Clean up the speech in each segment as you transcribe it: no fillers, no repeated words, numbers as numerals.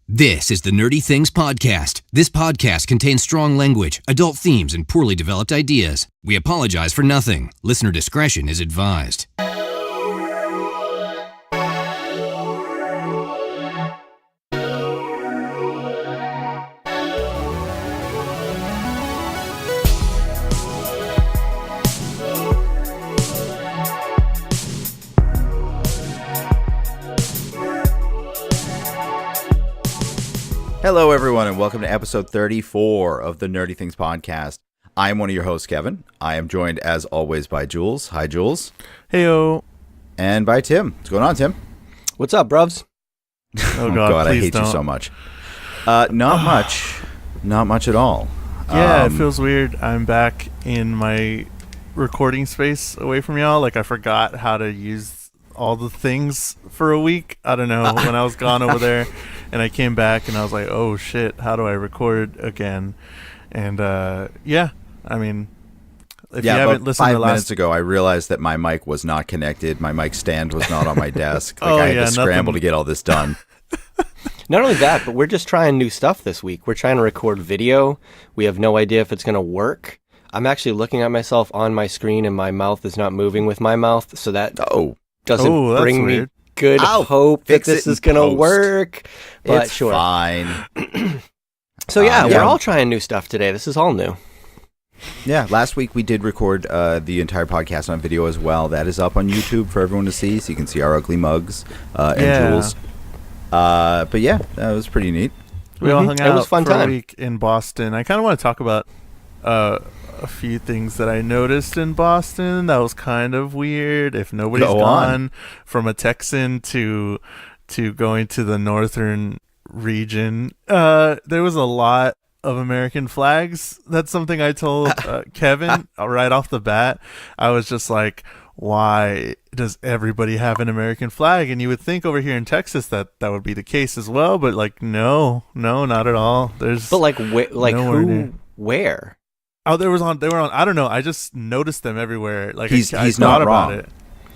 This is the Nerdy Things Podcast. This podcast contains strong language, adult themes, and poorly developed ideas. We apologize for nothing. Listener discretion is advised. Hello, everyone, and welcome to episode 34 of the Nerdy Things Podcast. I am one of your hosts, Kevin. I am joined, as always, by Jules. Hi, Jules. Heyo. And by Tim. What's going on, Tim? What's up, bruvs? Oh, God, I hate you so much. Not much. Not much at all. Yeah, it feels weird. I'm back in my recording space away from y'all. Like, I forgot how to use all the things for a week. I don't know, when I was gone over there. And I came back and I was like, oh shit, how do I record again? And yeah, I mean, if you haven't listened to 5 minutes ago, I realized that my mic was not connected. My mic stand was not on my desk. I had to scramble to get all this done. Not only that, but we're just trying new stuff this week. We're trying to record video. We have no idea if it's going to work. I'm actually looking at myself on my screen and my mouth is not moving with my mouth. So that doesn't bring me good hope that this is going to work. But it's fine. So yeah, we're all trying new stuff today. This is all new. Yeah, last week we did record the entire podcast on video as well. That is up on YouTube for everyone to see, so you can see our ugly mugs and Jules. But yeah, that was pretty neat. We all hung out it was fun for time. a week in Boston. I kind of want to talk about a few things that I noticed in Boston that was kind of weird. If nobody's gone from a Texan to going to the northern region, there was a lot of American flags. That's something I told Kevin right off the bat. I was just like, why does everybody have an American flag? And you would think over here in Texas that would be the case as well, but like no, not at all. There's where? Oh, they were on. I don't know. I just noticed them everywhere. Like he's not wrong. About it.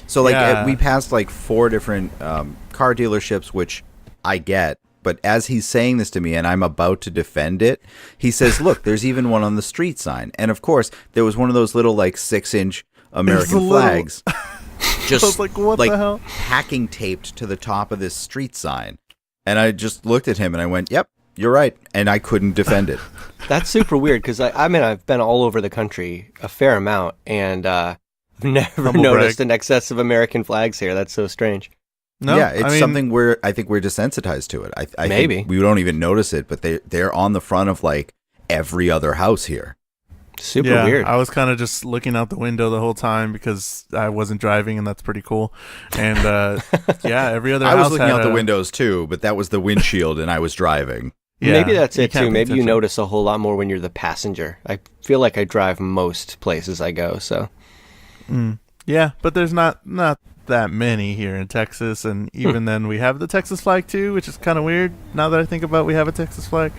So we passed like 4 different car dealerships, which I get. But as he's saying this to me, and I'm about to defend it, he says, "Look, there's even one on the street sign." And of course, there was one of those little 6-inch American flags, just I was like, what the hell? Hacking taped to the top of this street sign. And I just looked at him and I went, "Yep, you're right," and I couldn't defend it. That's super weird because I've been all over the country a fair amount, and I've never noticed an excess of American flags here. That's so strange. No, yeah, it's something I think we're desensitized to it. I maybe think we don't even notice it, but they're on the front of every other house here. Super weird. I was kind of just looking out the window the whole time because I wasn't driving, and that's pretty cool. And every other house I was looking out the windows too, but that was the windshield, and I was driving. Yeah, maybe that's it too. Maybe you notice a whole lot more when you're the passenger. I feel like I drive most places I go, so. Yeah, but there's not that many here in Texas, and even then we have the Texas flag too, which is kind of weird now that I think about we have a Texas flag.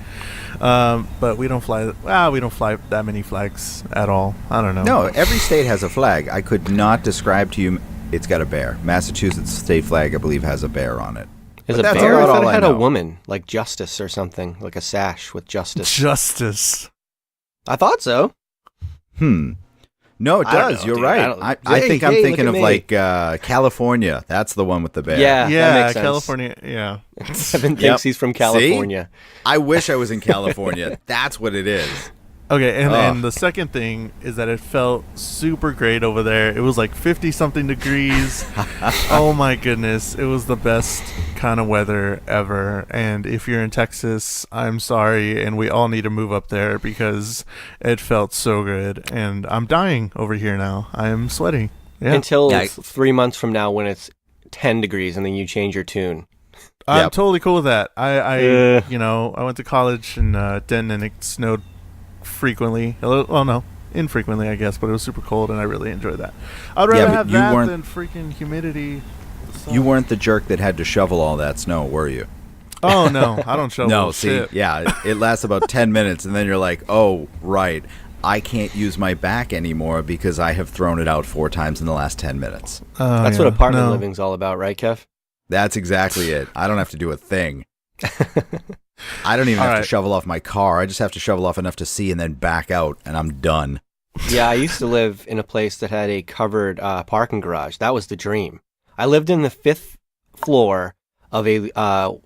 But we don't fly that many flags at all. I don't know. No, every state has a flag. I could not describe to you. It's got a bear. Massachusetts state flag, I believe, has a bear on it. Is a bear? I thought it had a woman, like Justice or something, like a sash with Justice. Justice. I thought so. No, it does. You're right. I think I'm thinking of California. That's the one with the bear. Yeah, that makes sense. California. Yeah. Kevin thinks he's from California. See? I wish I was in California. That's what it is. Okay, and the second thing is that it felt super great over there. It was like 50-something degrees. Oh my goodness. It was the best kind of weather ever. And if you're in Texas, I'm sorry, and we all need to move up there because it felt so good. And I'm dying over here now. I am sweating. Yeah. Until 3 months from now when it's 10 degrees and then you change your tune. I'm totally cool with that. I went to college in Denton, and it snowed frequently. Well, no, infrequently, I guess, but it was super cold, and I really enjoyed that. I'd rather have that than freaking humidity. You weren't the jerk that had to shovel all that snow, were you? Oh, no, I don't shovel No, shit. See, yeah, it lasts about 10 minutes, and then you're like, oh, right, I can't use my back anymore because I have thrown it out 4 times in the last 10 minutes. That's what apartment living's all about, right, Kev? That's exactly it. I don't have to do a thing. I don't even All have right. to shovel off my car. I just have to shovel off enough to see and then back out, and I'm done. Yeah, I used to live in a place that had a covered parking garage. That was the dream. I lived in the 5th floor of a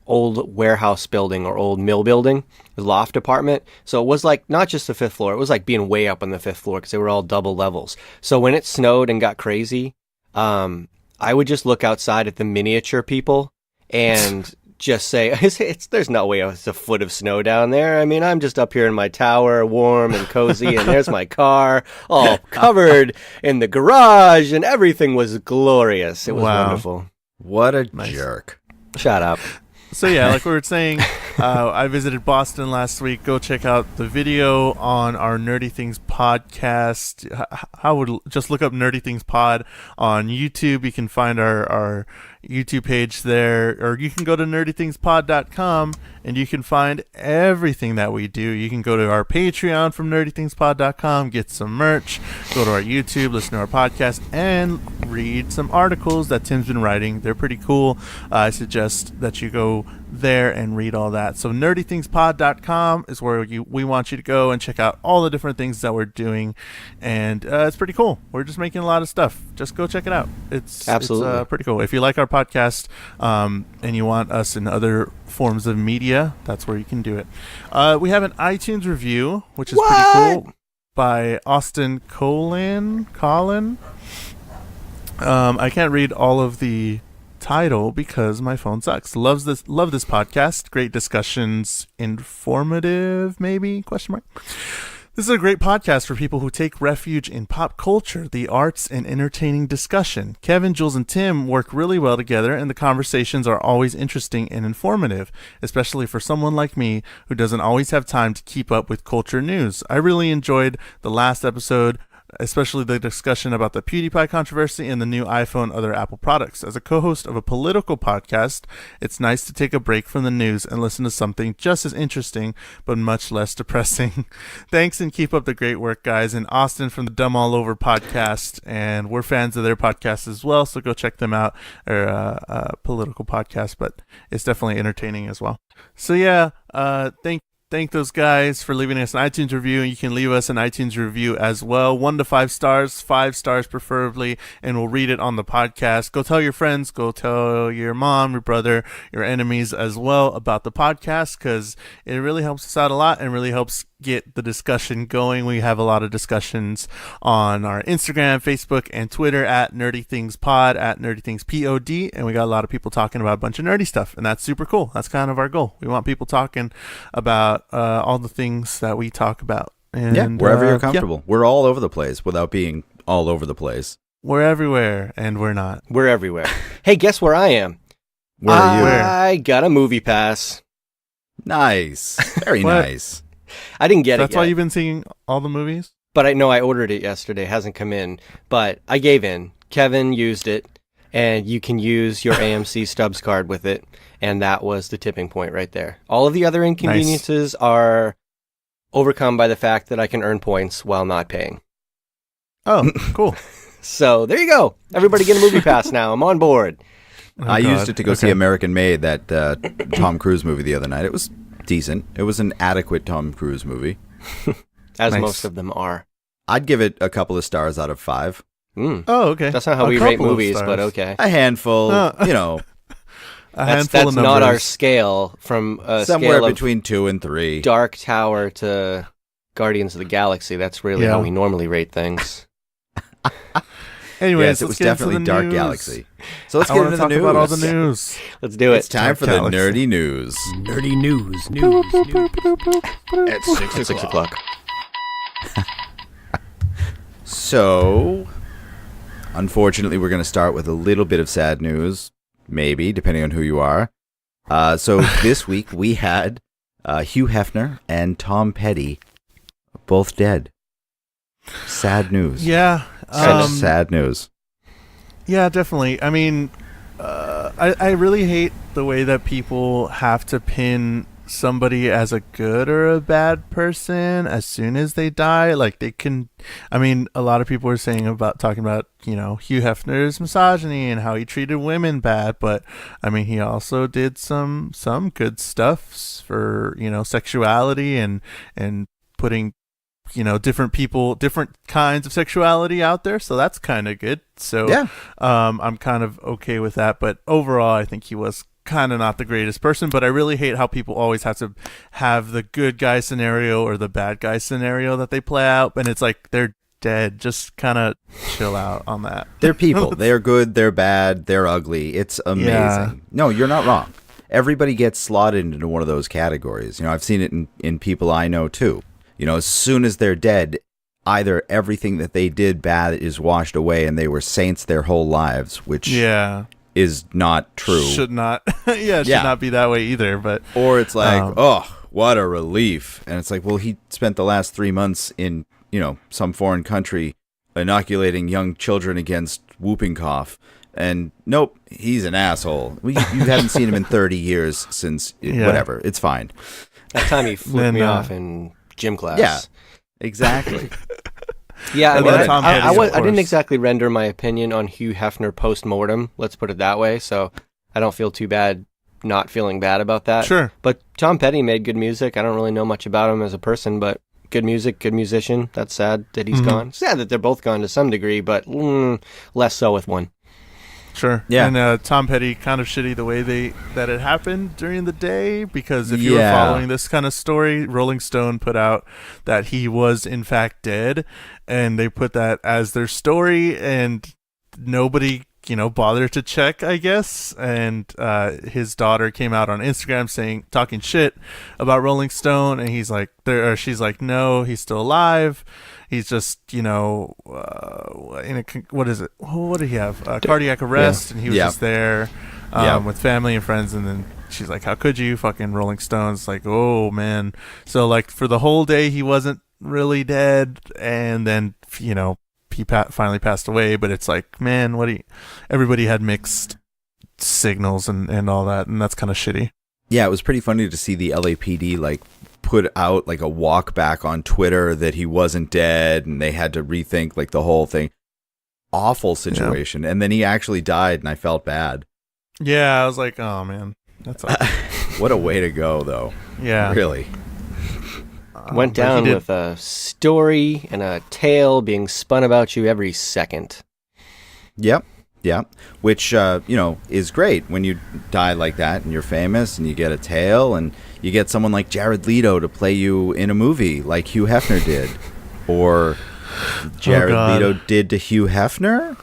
old warehouse building or old mill building, a loft apartment. So it was like not just the 5th floor. It was like being way up on the 5th floor because they were all double levels. So when it snowed and got crazy, I would just look outside at the miniature people and just say, there's no way it's a foot of snow down there. I mean, I'm just up here in my tower, warm and cozy, and there's my car, all covered in the garage, and everything was glorious. It was wonderful. What a jerk. Shut up. So yeah, like we were saying, I visited Boston last week. Go check out the video on our Nerdy Things podcast. Just look up Nerdy Things Pod on YouTube. You can find our YouTube page there, or you can go to nerdythingspod.com and you can find everything that we do. You can go to our Patreon from nerdythingspod.com, get some merch, go to our YouTube, listen to our podcast, and read some articles that Tim's been writing. They're pretty cool. I suggest that you go there and read all that. So nerdythingspod.com is where we want you to go and check out all the different things that we're doing, and it's pretty cool. We're just making a lot of stuff. Just go check it out. It's pretty cool. If you like our podcast and you want us in other forms of media, that's where you can do it. We have an iTunes review, which is pretty cool, by Austin Colin. I can't read all of the title because my phone sucks. Love this podcast. Great discussions. Informative, maybe? ? This is a great podcast for people who take refuge in pop culture, the arts, and entertaining discussion. Kevin, Jules, and Tim work really well together, and the conversations are always interesting and informative, especially for someone like me who doesn't always have time to keep up with culture news. I really enjoyed the last episode, especially the discussion about the PewDiePie controversy and the new iPhone and other Apple products. As a co-host of a political podcast, it's nice to take a break from the news and listen to something just as interesting, but much less depressing. Thanks, and keep up the great work, guys. And Austin from the Dumb All Over podcast, and we're fans of their podcast as well, so go check them out. They're a political podcast, but it's definitely entertaining as well. So yeah, thank those guys for leaving us an iTunes review. You can leave us an iTunes review as well. 1 to 5 stars, 5 stars preferably, and we'll read it on the podcast. Go tell your friends, go tell your mom, your brother, your enemies as well about the podcast, because it really helps us out a lot and really helps get the discussion going. We have a lot of discussions on our Instagram, Facebook, and Twitter at Nerdy Things Pod, at Nerdy Things POD, and we got a lot of people talking about a bunch of nerdy stuff, and that's super cool. That's kind of our goal. We want people talking about all the things that we talk about. And wherever you're comfortable. Yeah. We're all over the place without being all over the place. We're everywhere, and we're not. We're everywhere. Hey, guess where I am? Where are you? I got a movie pass. Nice. Very nice. I didn't get it yet. That's why you've been seeing all the movies? But I ordered it yesterday. It hasn't come in. But I gave in. Kevin used it, and you can use your AMC Stubs card with it. And that was the tipping point right there. All of the other inconveniences are overcome by the fact that I can earn points while not paying. Oh, cool. So there you go. Everybody get a movie pass now. I'm on board. I used it to go see American Made, that Tom Cruise movie the other night. It was decent. It was an adequate Tom Cruise movie. As most of them are. I'd give it a couple of stars out of 5. Oh, okay. That's not how we rate movies, but okay. A handful, you know. That's not our scale from somewhere scale between 2 and 3. Dark Tower to Guardians of the Galaxy. That's really how we normally rate things. Anyways, yes, it was definitely Dark Galaxy. So let's get into the news. About all the news. Let's do it. It's time for the nerdy news. Nerdy news. At 6 o'clock. So, unfortunately, we're going to start with a little bit of sad news. Maybe, depending on who you are. So this week we had Hugh Hefner and Tom Petty both dead. Sad news. Yeah. Sad news. Yeah, definitely. I mean, I really hate the way that people have to pin somebody as a good or a bad person as soon as they die. Like they can, I mean, a lot of people are talking about, you know, Hugh Hefner's misogyny and how he treated women bad, but I mean, he also did some good stuff for, you know, sexuality and putting, you know, different kinds of sexuality out there. So that's kind of good. So yeah, I'm kind of okay with that. But overall, I think he was kind of not the greatest person. But I really hate how people always have to have the good guy scenario or the bad guy scenario that they play out. And it's like, they're dead. Just kind of chill out on that. They're people. They're good. They're bad. They're ugly. It's amazing. Yeah. No, you're not wrong. Everybody gets slotted into one of those categories. You know, I've seen it in people I know too. You know, as soon as they're dead, either everything that they did bad is washed away and they were saints their whole lives, which is not true. Should not. Should not be that way either. But or it's like, oh, what a relief. And it's like, well, he spent the last 3 months in, you know, some foreign country inoculating young children against whooping cough. And nope, he's an asshole. You haven't seen him in 30 years since whatever. It's fine. That time he flipped me off in gym class. Yeah, exactly. Yeah, I mean, I didn't exactly render my opinion on Hugh Hefner post-mortem, let's put it that way, so I don't feel too bad not feeling bad about that. Sure. But Tom Petty made good music. I don't really know much about him as a person, but good music, good musician. That's sad that he's gone. Sad that they're both gone to some degree, but less so with one. Sure. Yeah. And Tom Petty, kind of shitty the way that it happened during the day, because if you were following this kind of story, Rolling Stone put out that he was in fact dead, and they put that as their story, and nobody, you know, bothered to check, I guess. And his daughter came out on Instagram talking shit about Rolling Stone, and she's like, no, he's still alive. He's just, you know, what is it? What did he have? Cardiac arrest, and he was just there with family and friends. And then she's like, how could you? Fucking Rolling Stones. Like, oh, man. So, like, for the whole day, he wasn't really dead. And then, you know, he finally passed away. But it's like, man, everybody had mixed signals and all that. And that's kind of shitty. Yeah, it was pretty funny to see the LAPD, like, put out like a walk back on Twitter that he wasn't dead, and they had to rethink like the whole thing. Awful situation. And then he actually died, and I felt bad. Yeah, I was like, oh man, that's awful. What a way to go, though. Yeah, really. Went down with a story and a tale being spun about you every second. Yep. Yeah, which, you know, is great when you die like that and you're famous and you get a tale and you get someone like Jared Leto to play you in a movie like Hugh Hefner did. Or Jared Leto did to Hugh Hefner,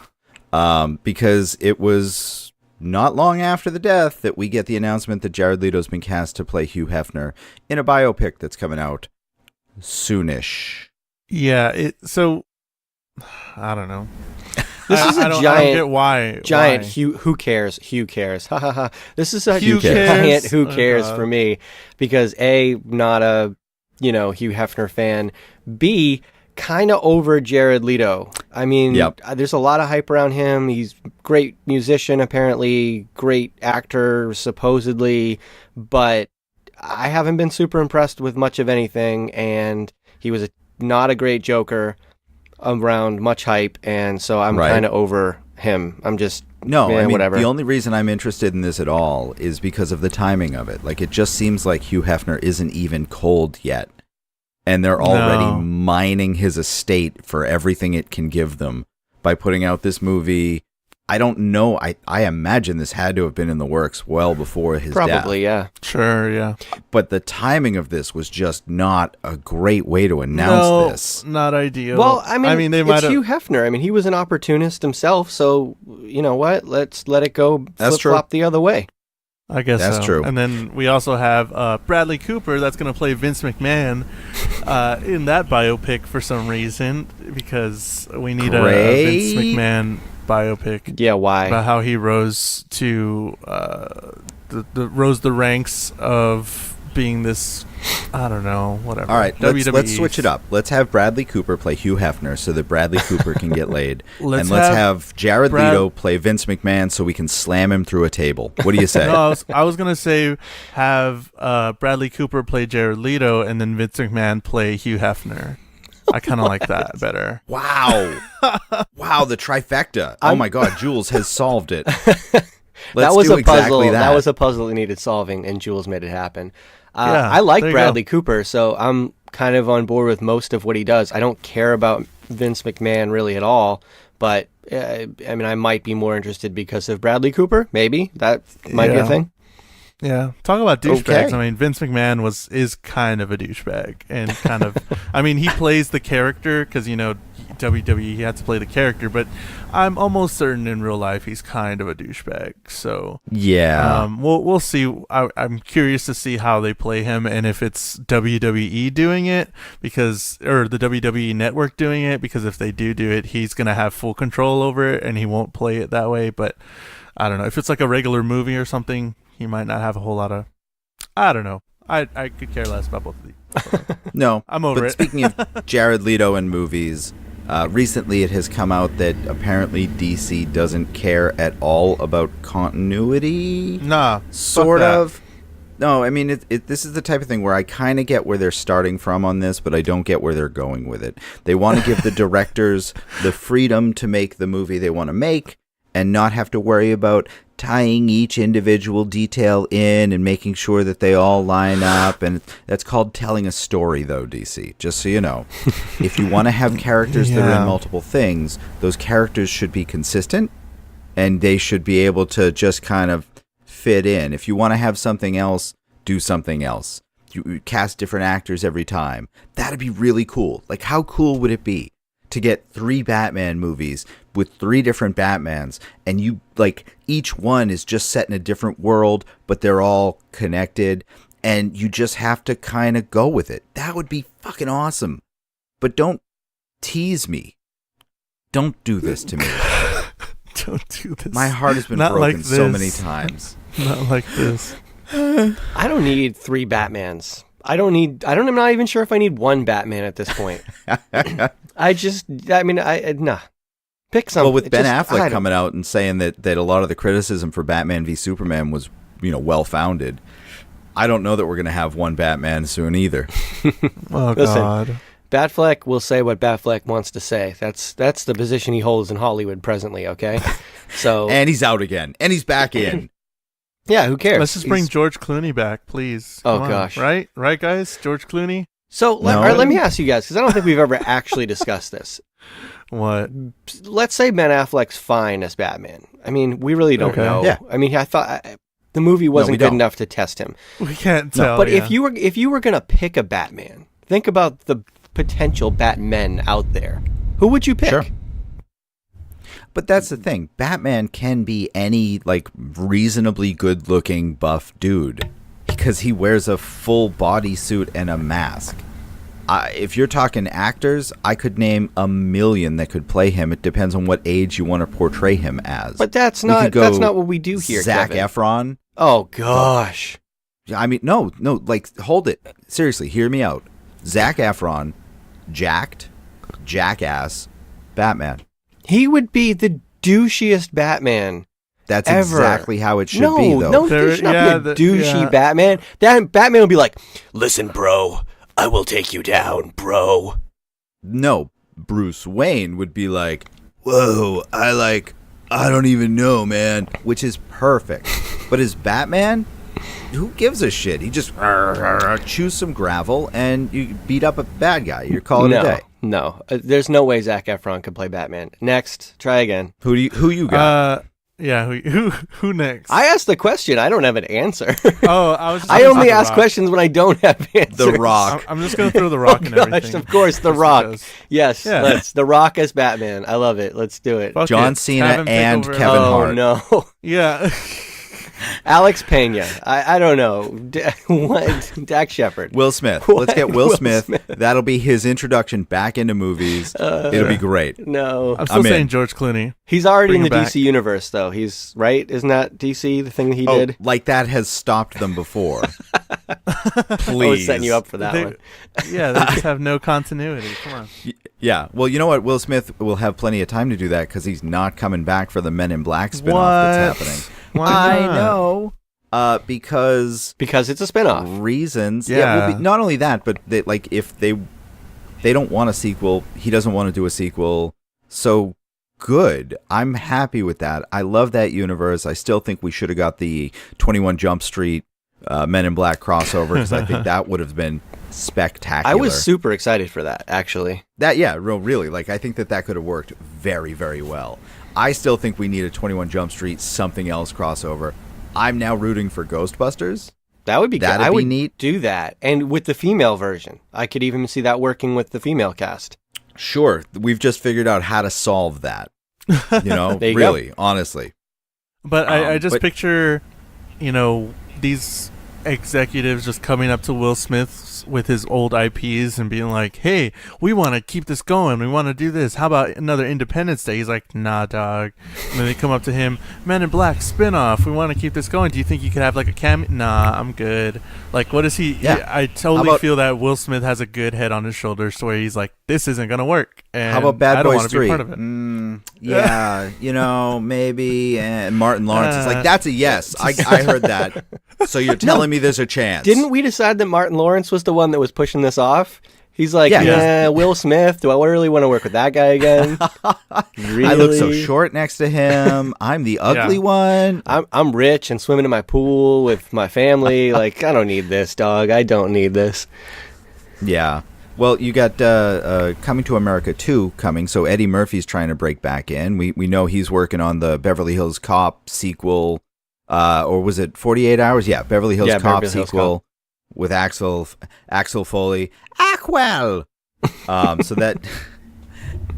because it was not long after the death that we get the announcement that Jared Leto's been cast to play Hugh Hefner in a biopic that's coming out soonish. Yeah, so I don't know. This is a giant. I don't get why. Giant. Why? Who cares? Hugh cares. Ha ha ha. This is a Hugh giant. Who cares for me? Because A, not a, you know, Hugh Hefner fan. B, kind of over Jared Leto. I mean, there's a lot of hype around him. He's a great musician, apparently, great actor, supposedly, but I haven't been super impressed with much of anything. And he was not a great Joker around much hype, and so I'm kind of over him. I'm just whatever. The only reason I'm interested in this at all is because of the timing of it. Like, it just seems like Hugh Hefner isn't even cold yet, and they're already mining his estate for everything it can give them by putting out this movie. I don't know. I imagine this had to have been in the works well before his death. Probably, yeah. Sure, yeah. But the timing of this was just not a great way to announce this. Not ideal. Well, I mean it's Hugh Hefner. I mean, he was an opportunist himself, so you know what? Let's let it go flip-flop the other way. I guess that's true. And then we also have Bradley Cooper that's going to play Vince McMahon in that biopic for some reason, because we need a Vince McMahon biopic. Yeah, why? About how he rose to rose the ranks of being this I don't know, whatever. All right, WWE. let's switch it up. Let's have Bradley Cooper play Hugh Hefner so that Bradley Cooper can get laid. Let's and let's have Jared Leto play Vince McMahon so we can slam him through a table. What do you say? No, I was going to say have Bradley Cooper play Jared Leto and then Vince McMahon play Hugh Hefner. I kind of like that better. Wow. Wow, the trifecta. Oh my God, Jules has solved it. That was do a puzzle. exactly That was a puzzle that needed solving, and Jules made it happen. Yeah, I like there you Bradley Cooper, so I'm kind of on board with most of what he does. I don't care about Vince McMahon really at all, but I mean, I might be more interested because of Bradley Cooper. Maybe that might be a thing. Yeah, talk about douchebags. Okay. I mean, Vince McMahon is kind of a douchebag, and kind of. I mean, he plays the character because WWE he had to play the character, but I'm almost certain in real life he's kind of a douchebag. So Yeah. we'll see. I'm curious to see how they play him, and if it's WWE doing it or the WWE network doing it, because if they do it, he's gonna have full control over it, and he won't play it that way. But I don't know if it's like a regular movie or something. He might not have a whole lot of. I don't know. I could care less about both of these. No, I'm over it. Speaking of Jared Leto and movies, recently it has come out that apparently DC doesn't care at all about continuity. Nah, Sort of. No, I mean, this is the type of thing where I kind of get where they're starting from on this, but I don't get where they're going with it. They want to give the directors the freedom to make the movie they want to make and not have to worry about tying each individual detail in and making sure that they all line up. And that's called telling a story, though, DC, just so you know. If you want to have characters that are in multiple things, those characters should be consistent and they should be able to just kind of fit in. If you want to have something else, do something else. You cast different actors every time. That'd be really cool. Like, how cool would it be to get 3 Batman movies with 3 different Batmans, and you, like, each one is just set in a different world, but they're all connected, and you just have to kind of go with it. That would be fucking awesome. But don't tease me. Don't do this to me. Don't do this. My heart has been Not broken like so this. many times. Not like this. I don't need 3 Batmans. I'm not even sure if I need 1 Batman at this point. Nah. Pick something. Well, with Ben Affleck coming out and saying that a lot of the criticism for Batman v Superman was, well-founded, I don't know that we're going to have 1 Batman soon either. Oh, Listen, God. Batfleck will say what Batfleck wants to say. That's the position he holds in Hollywood presently, okay? So And he's out again. And he's back in. yeah, who cares? Let's just bring George Clooney back, please. Oh, Come on. gosh. Right, guys? George Clooney? So No. all right, let me ask you guys, because I don't think we've ever actually discussed this. What? Let's say Ben Affleck's fine as Batman. I mean, we really don't Okay. know. Yeah. I mean, I thought the movie wasn't good don't. enough to test him. We can't tell. But yeah. if you were gonna pick a Batman, think about the potential Batmen out there. Who would you pick? Sure. But that's the thing. Batman can be any, reasonably good-looking buff dude because he wears a full bodysuit and a mask. If you're talking actors, I could name a million that could play him. It depends on what age you want to portray him as. But that's We not could go that's not what we do here, Zac Kevin. Efron. Oh gosh. I mean, no, hold it. Seriously, hear me out. Zac Efron, jacked, jackass, Batman. He would be the douchiest Batman. That's ever. exactly how it should be, though. No, There- there should not yeah, be a douchey yeah. Batman. That Batman would be like, "Listen, bro, I will take you down, bro." No, Bruce Wayne would be like, whoa, I don't even know, man, which is perfect. But as Batman, who gives a shit? He just chews some gravel and you beat up a bad guy. You're calling it a day. No. There's no way Zac Efron could play Batman. Next, try again. Who you got? Yeah, who next? I asked the question. I don't have an answer. Oh, I was just I gonna only say The ask Rock. questions when I don't have answers. The Rock. I'm just going to throw The Rock in Gosh, everything. of course, The Just Rock. because. Yes, Yeah. let's. The Rock as Batman. I love it. Let's do it. Fuck John it. Cena Have him take and over Kevin everything. Hart. Oh no. Yeah. Alex Pena. I don't know. What? Dak Shepard. Will Smith. What? Let's get Will Will Smith. Smith. That'll be his introduction back into movies. It'll be great. No. I'm still I'm in. saying George Clooney. He's already Bring in the him back. DC universe, though. He's right. Isn't that DC the thing that he Oh, did? like that has stopped them before. Please. I was setting you up for that one. Yeah, they just have no continuity. Come on. Yeah. Well, you know what? Will Smith will have plenty of time to do that because he's not coming back for the Men in Black spinoff that's happening. Why not? I know. Because it's a spinoff. Reasons. Yeah. Well, not only that, but if they don't want a sequel, he doesn't want to do a sequel. So good. I'm happy with that. I love that universe. I still think we should have got the 21 Jump Street Men in Black crossover because I think that would have been spectacular. I was super excited for that, actually. Really. I think that could have worked very, very well. I still think we need a 21 Jump Street something else crossover. I'm now rooting for Ghostbusters. That would be good. I would neat. Do that. And with the female version. I could even see that working with the female cast. Sure. We've just figured out how to solve that. Really, honestly. But I just picture, these executives just coming up to Will Smith with his old IPs and being like, hey, we want to keep this going. We want to do this. How about another Independence Day? He's like, nah, dog. And then they come up to him, Men in Black spinoff. We want to keep this going. Do you think you could have a cameo? Nah, I'm good. What is he? Yeah. I totally feel that Will Smith has a good head on his shoulders to where he's like, this isn't going to work. And how about Bad Boys 3? Be part of it. Yeah, maybe. And Martin Lawrence is like, that's a yes. I heard that. So you're telling me there's a chance. Didn't we decide that Martin Lawrence was the one that was pushing this off? He's like, Will Smith, do I really want to work with that guy again? Really? I look so short next to him. I'm the ugly one. I'm rich and swimming in my pool with my family. I don't need this, dog. I don't need this. Yeah. Well, you got Coming to America 2 coming, so Eddie Murphy's trying to break back in. We know he's working on the Beverly Hills Cop sequel, or was it 48 Hours? Yeah, Beverly Hills Cop sequel with Axel Foley. Ackwell! So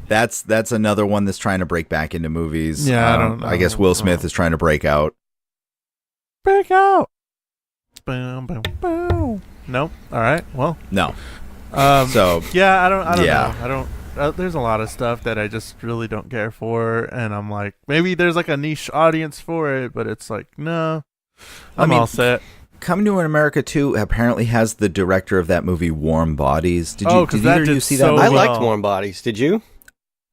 that's another one that's trying to break back into movies. Yeah, I don't know. I guess Will Smith is trying to break out. Break out! Boom, boom, boom. Nope. All right. Well. No. So yeah, I don't know. There's a lot of stuff that I just really don't care for, and I'm like, maybe there's a niche audience for it, but it's no, I'm all set. Coming to America 2 apparently has the director of that movie Warm Bodies. Did either of you see that movie? I liked Warm Bodies. Did you?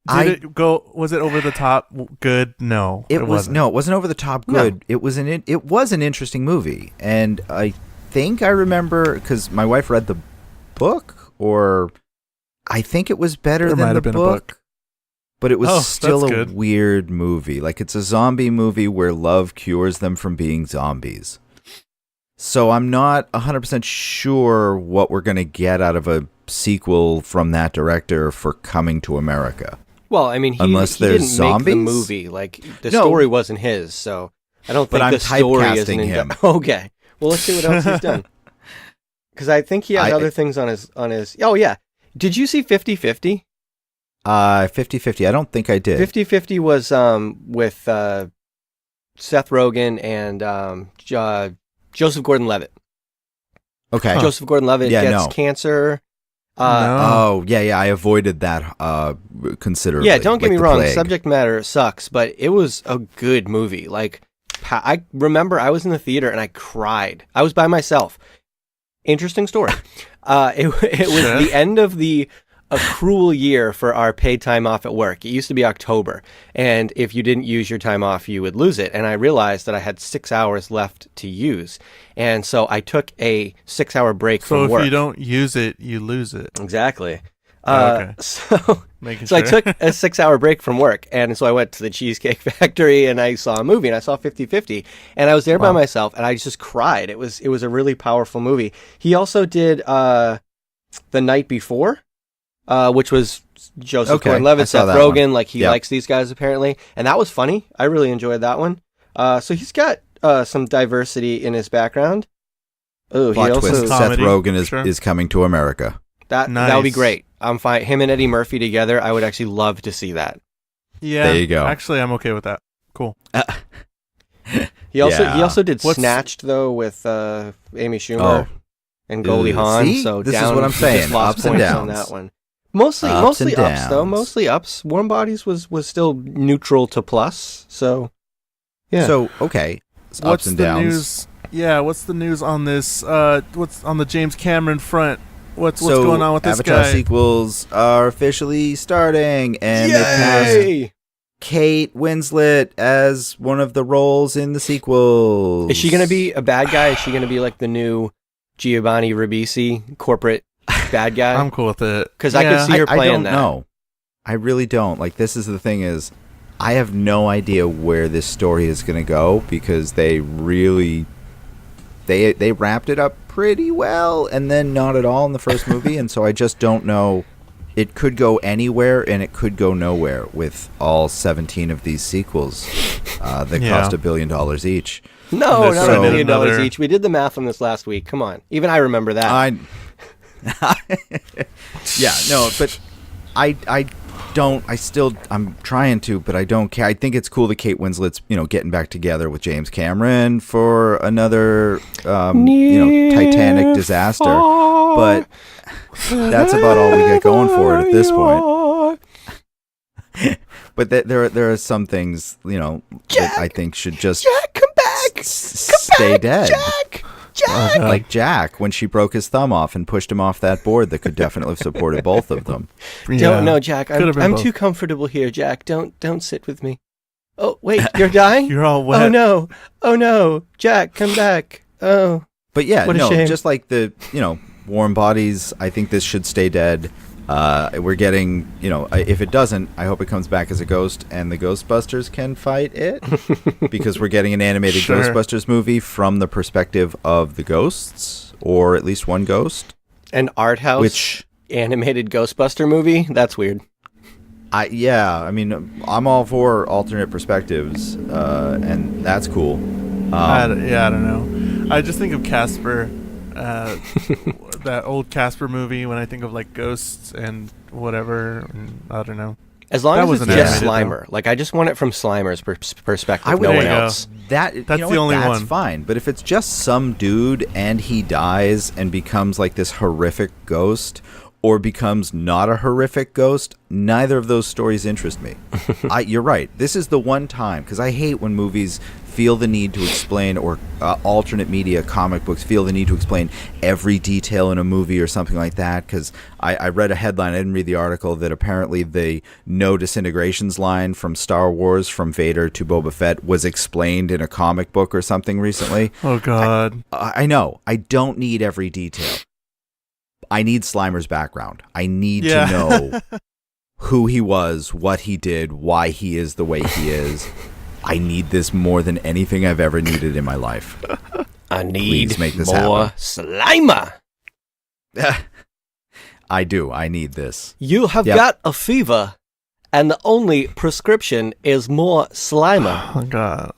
Was it over the top good? No, it wasn't. No, it wasn't over the top good. No. It was an interesting movie, and I think I remember because my wife read the book. Or I think it was better than the book, but it was still a weird movie. It's a zombie movie where love cures them from being zombies. So I'm not 100% sure what we're going to get out of a sequel from that director for Coming to America. Well, I mean, he didn't zombies? Make the movie. The story wasn't his, so I don't think the story isn't him. Okay. Well, let's see what else he's done. Because I think he has other things on his. Oh, yeah. Did you see 50-50? 50-50. I don't think I did. 50-50 was with Seth Rogen and Joseph Gordon-Levitt. Okay. Joseph Gordon-Levitt gets cancer. No. I avoided that considerably. Yeah, don't get me wrong. The subject matter sucks, but it was a good movie. I remember I was in the theater and I cried. I was by myself. Interesting story. It was the end of the accrual year for our paid time off at work. It used to be October, and if you didn't use your time off, you would lose it. And I realized that I had 6 hours left to use, and so I took a 6-hour break from work. So if you don't use it, you lose it. Exactly. Okay. So I took a 6-hour break from work, and so I went to the Cheesecake Factory, and I saw a movie, and I saw 50-50, and I was there by myself, and I just cried. It was a really powerful movie. He also did The Night Before, which was Joseph Gordon-Levitt, Seth Rogen. He likes these guys apparently, and that was funny. I really enjoyed that one. So he's got some diversity in his background. Oh, he also twist. Seth Rogen is coming to America. That would be great. I'm fine. Him and Eddie Murphy together, I would actually love to see that. Yeah, there you go. Actually, I'm okay with that. Cool. He also did Snatched though with Amy Schumer and Goldie Hawn. See? So this is what I'm saying. Ups and downs on that one. Mostly ups though. Mostly ups. Warm Bodies was still neutral to plus. So yeah. So okay. What's the news Yeah, what's the news on this? What's on the James Cameron front? What's going on with this Avatar guy? sequels are officially starting, and they cast Kate Winslet as one of the roles in the sequels. Is she going to be a bad guy? Is she going to be like the new Giovanni Ribisi corporate bad guy? I'm cool with it. Because I could see her playing I don't that. know. I really don't. Like, this is the thing is, I have no idea where this story is going to go, because they really... They wrapped it up pretty well, and then not at all in the first movie, and so I just don't know. It could go anywhere, and it could go nowhere with all 17 of these sequels that cost $1 billion each. No, not $1 billion another... each. We did the math on this last week. Come on. Even I remember that. Yeah, no, but I'm trying to, but I don't care. I think it's cool that Kate Winslet's, getting back together with James Cameron for another, Titanic disaster. But that's about all we get going for it at this point. But there are some things, that I think should just come back! Stay dead. Jack! Like Jack, when she broke his thumb off and pushed him off that board that could definitely have supported both of them. Don't know, Jack. I'm too comfortable here, Jack. Don't sit with me. Oh, wait, you're dying? You're all wet. Oh no, Jack, come back. Oh. But yeah, what a shame. Just like the, warm bodies, I think this should stay dead. We're getting, if it doesn't, I hope it comes back as a ghost and the Ghostbusters can fight it, because we're getting an animated Ghostbusters movie from the perspective of the ghosts, or at least one ghost. An art house animated Ghostbuster movie? That's weird. I'm all for alternate perspectives, and that's cool. I don't know. I just think of Casper. That old Casper movie when I think of like ghosts and whatever. And I don't know. As long as it's just Slimer. Like, I just want it from Slimer's perspective. No one else. That's the only one. That's fine. But if it's just some dude and he dies and becomes like this horrific ghost, or becomes not a horrific ghost, neither of those stories interest me. You're right. This is the one time, because I hate when movies feel the need to explain, or alternate media, comic books, feel the need to explain every detail in a movie or something like that, because I read a headline, I didn't read the article, that apparently the no disintegrations line from Star Wars, from Vader to Boba Fett, was explained in a comic book or something recently. Oh, God. I know. I don't need every detail. I need Slimer's background. I need to know who he was, what he did, why he is the way he is. I need this more than anything I've ever needed in my life. I need make this more happen. Slimer. I do. I need this. You have got a fever, and the only prescription is more Slimer. Oh, God.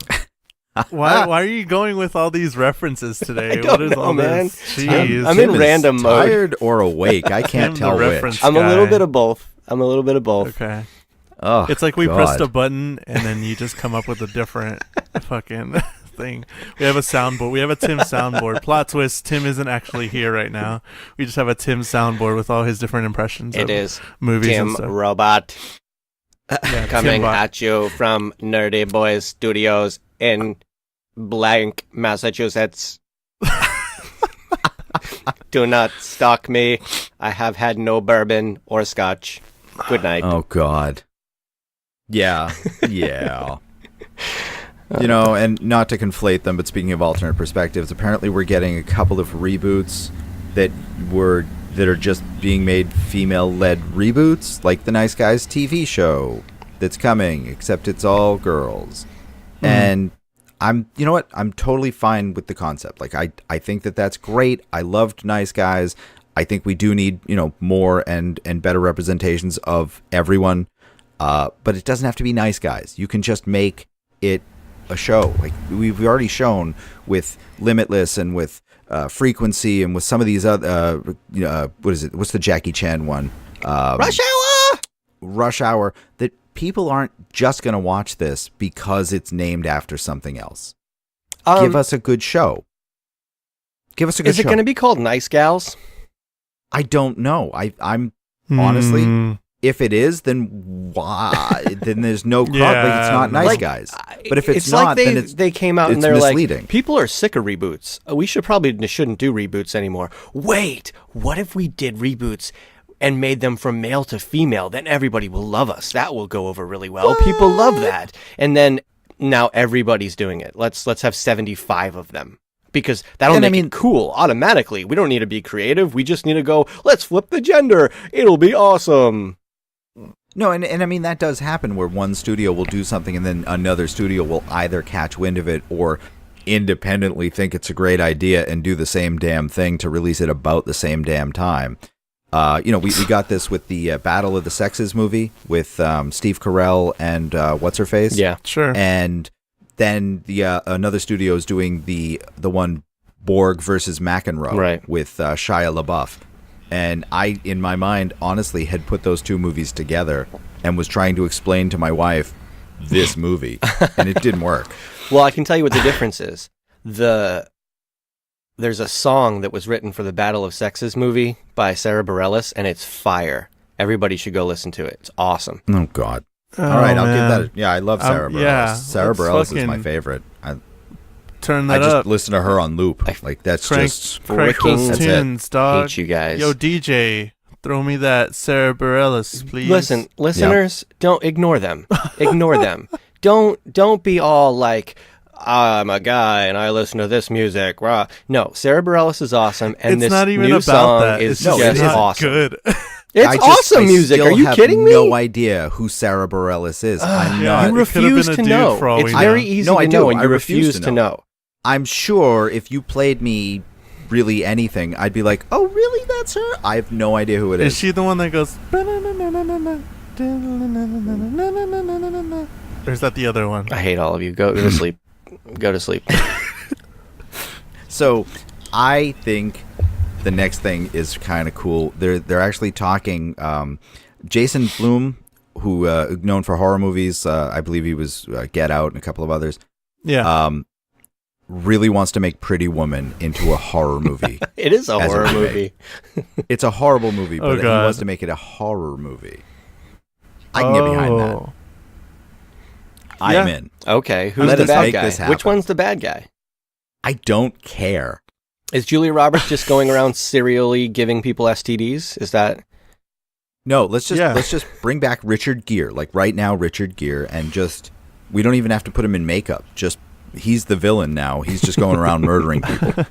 Why are you going with all these references today? I don't know, man. Jeez. I'm in random mode. Tired or awake? I can't tell which. I'm a little bit of both. Okay. Oh, it's like we God. pressed a button and then you just come up with a different fucking thing. We have a soundboard. We have a Tim soundboard. Plot twist: Tim isn't actually here right now. We just have a Tim soundboard with all his different impressions. It is movies. Tim and stuff. Robot coming Tim at you from Nerdy Boys Studios in blank Massachusetts. Do not stalk me. I have had no bourbon or scotch. Good night. Oh, God. Yeah. And not to conflate them, but speaking of alternate perspectives, apparently we're getting a couple of reboots that are just being made female-led reboots, like the Nice Guys TV show that's coming, except it's all girls. Mm. And I'm totally fine with the concept. Like, I think that's great. I loved Nice Guys. I think we do need, more and better representations of everyone. But it doesn't have to be Nice Guys. You can just make it a show. Like we've already shown with Limitless and with Frequency and with some of these other, what is it? What's the Jackie Chan one? Rush Hour. That people aren't just going to watch this because it's named after something else. Give us a good show. Is it going to be called Nice Gals? I don't know. I'm honestly, if it is, then why? Then there's no like it's not Nice like, Guys. But if it's like not, then it's they came out and they're misleading. like, people are sick of reboots. We shouldn't do reboots anymore. Wait, what if we did reboots and made them from male to female? Then everybody will love us. That will go over really well. What? People love that. And then now everybody's doing it. Let's have 75 of them. Because that'll make it cool automatically. We don't need to be creative. We just need to go, let's flip the gender. It'll be awesome. No, and I mean, that does happen where one studio will do something and then another studio will either catch wind of it or independently think it's a great idea and do the same damn thing to release it about the same damn time. We got this with the Battle of the Sexes movie with Steve Carell and what's-her-face? Yeah, sure. And then the another studio is doing the one Borg versus McEnroe with Shia LaBeouf. And I, in my mind, honestly had put those two movies together and was trying to explain to my wife this movie, and it didn't work. Well, I can tell you what the difference is. There's a song that was written for the Battle of Sexes movie by Sarah Bareilles, and it's fire. Everybody should go listen to it. It's awesome. Oh, God. All right, I'll give that. I love Sarah Bareilles. Yeah, Sarah Bareilles is my favorite. Turn that up. I up. just listen to her on loop. Like that's crank freaking tunes, dog. Hate you guys. Yo, DJ, throw me that Sarah Bareilles, please. Listen, listeners, don't ignore them. Ignore them. Don't be all like, I'm a guy and I listen to this music. Rah. No, Sarah Bareilles is awesome, and it's this not even new about song that. is just just awesome. Good. It's awesome music. Are you kidding me? I have no idea who Sarah Bareilles is. I'm not. You refuse to know. It's very easy to know, and you refuse to know. I'm sure if you played me really anything, I'd be like, oh, really? That's her? I have no idea who it is. Is she the one that goes... Or is that the other one? I hate all of you. Go to sleep. Go to sleep. So, I think the next thing is kind of cool. They're actually talking... Jason Blum, who known for horror movies, I believe he was Get Out and a couple of others. Yeah. Really wants to make Pretty Woman into a horror movie. It is a horror movie. It's a horrible movie, but he wants to make it a horror movie. I can get behind that. I'm in. Okay, who's the bad guy? Which one's the bad guy? I don't care. Is Julia Roberts just going around serially giving people STDs? Is that... No, let's just bring back Richard Gere, like right now, Richard Gere, and we don't even have to put him in makeup. He's the villain now. He's just going around murdering people.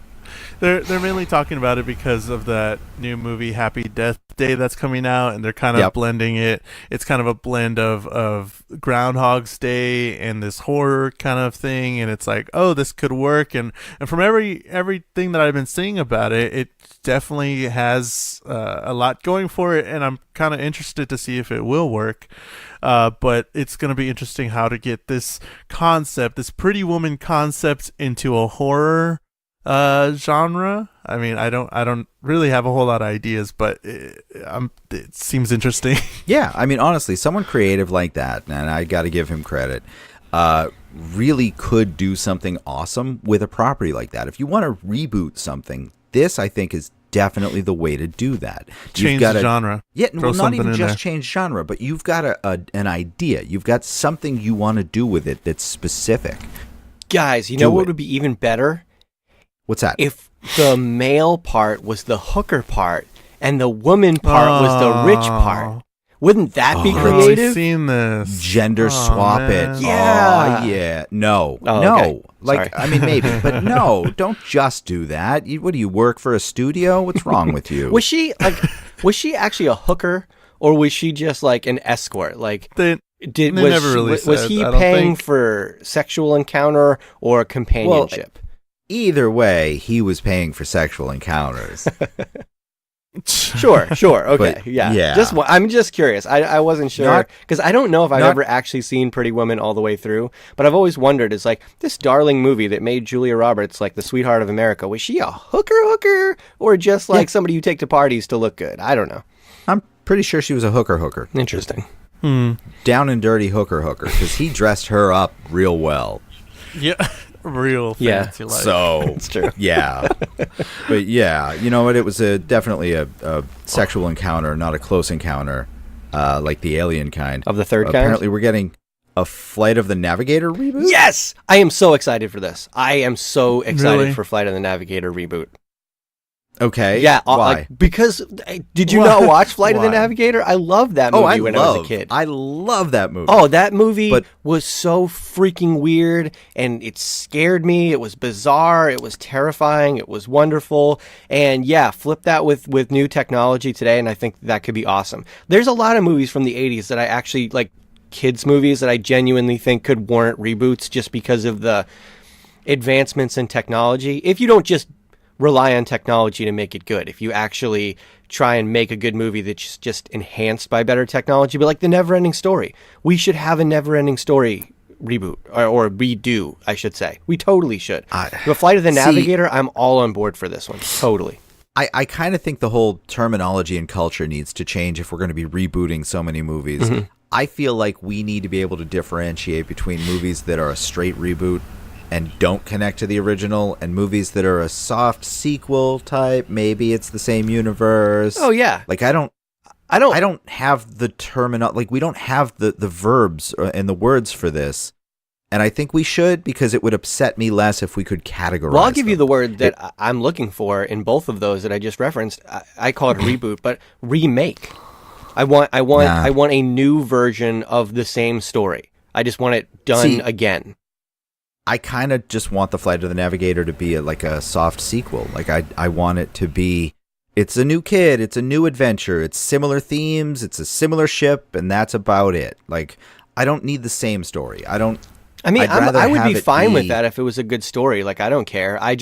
They're mainly talking about it because of that new movie Happy Death Day that's coming out, and they're kind of blending it. It's kind of a blend of Groundhog's Day and this horror kind of thing, and it's like, oh, this could work. And from everything that I've been seeing about it, it definitely has a lot going for it, and I'm kind of interested to see if it will work. But it's going to be interesting how to get this concept, this Pretty Woman concept, into a horror genre. I mean, I don't really have a whole lot of ideas, but it seems interesting. Yeah, I mean, honestly, someone creative like that, and I got to give him credit, really could do something awesome with a property like that. If you want to reboot something, this, I think, is definitely the way to do that. Change the genre. Yeah, well, not even just change genre, but you've got an idea. You've got something you want to do with it that's specific. Guys, you know what would be even better? What's that? If the male part was the hooker part and the woman part was the rich part. Wouldn't that be creative? I've seen this. Gender swap man. it. Yeah. Yeah. No. Oh, no. Okay. Like, Sorry. I mean, maybe, but no, don't just do that. What do you work for a studio? What's wrong with you? Was she actually a hooker, or was she just like an escort? Like, They never really was said, he I don't paying think. for sexual encounter or companionship? Either way, he was paying for sexual encounters. Sure, okay, But, yeah. I'm just curious. I wasn't sure because I don't know if I've ever actually seen Pretty Woman all the way through, but I've always wondered. It's like this darling movie that made Julia Roberts like the sweetheart of America. Was she a hooker, or just like somebody you take to parties to look good? I don't know. I'm pretty sure she was a hooker. Interesting. Down and dirty hooker, because he dressed her up real well. Yeah. Real fancy life. So It's true. Yeah. But yeah, you know what? It was definitely a sexual encounter, not a close encounter. like the Alien kind. Of the third kind? Apparently we're getting a Flight of the Navigator reboot? Yes! I am so excited for this. I am so excited Really? for Flight of the Navigator reboot. Okay. Yeah. Why? Because, did you not watch Flight of the Why? Navigator? I loved that movie when I was a kid. I love that movie. Oh, that movie was so freaking weird, and it scared me. It was bizarre. It was terrifying. It was wonderful. And yeah, flip that with new technology today, and I think that could be awesome. There's a lot of movies from the 80s that I actually, like kids' movies, that I genuinely think could warrant reboots just because of the advancements in technology. If you don't just rely on technology to make it good, if you actually try and make a good movie that's just enhanced by better technology, but like the Neverending Story, we should have a Neverending Story reboot or redo, I should say. We totally should. The Flight of the Navigator, I'm all on board for this one. Totally. I kind of think the whole terminology and culture needs to change if we're going to be rebooting so many movies. Mm-hmm. I feel like we need to be able to differentiate between movies that are a straight reboot and don't connect to the original, and movies that are a soft sequel type. Maybe it's the same universe. Oh yeah. Like I don't have the terminal. Like we don't have the verbs and the words for this, and I think we should, because it would upset me less if we could categorize. Well, I'll give you them. the word that I'm looking for in both of those that I just referenced. I call it reboot, but remake. I want a new version of the same story. I just want it done again. I kind of just want the Flight of the Navigator to be like a soft sequel. Like I want it to be, it's a new kid, it's a new adventure, it's similar themes, it's a similar ship, and that's about it. Like I don't need the same story. I would be fine with that if it was a good story. Like I don't care. I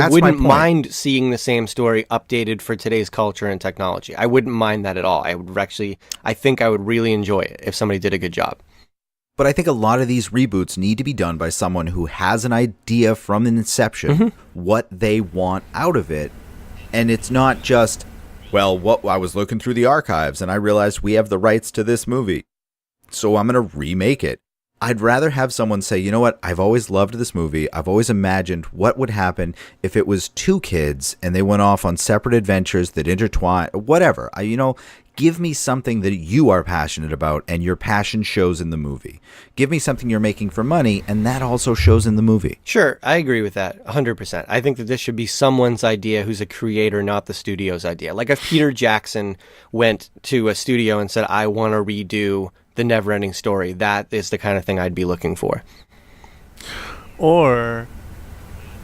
wouldn't mind seeing the same story updated for today's culture and technology. I wouldn't mind that at all. I think I would really enjoy it if somebody did a good job. But I think a lot of these reboots need to be done by someone who has an idea from inception, what they want out of it. And it's not just, well, I was looking through the archives and I realized we have the rights to this movie, so I'm going to remake it. I'd rather have someone say, you know what, I've always loved this movie. I've always imagined what would happen if it was two kids and they went off on separate adventures that intertwine, whatever. Give me something that you are passionate about and your passion shows in the movie. Give me something you're making for money and that also shows in the movie. Sure, I agree with that 100%. I think that this should be someone's idea who's a creator, not the studio's idea. Like if Peter Jackson went to a studio and said, I want to redo the Neverending Story, that is the kind of thing I'd be looking for. Or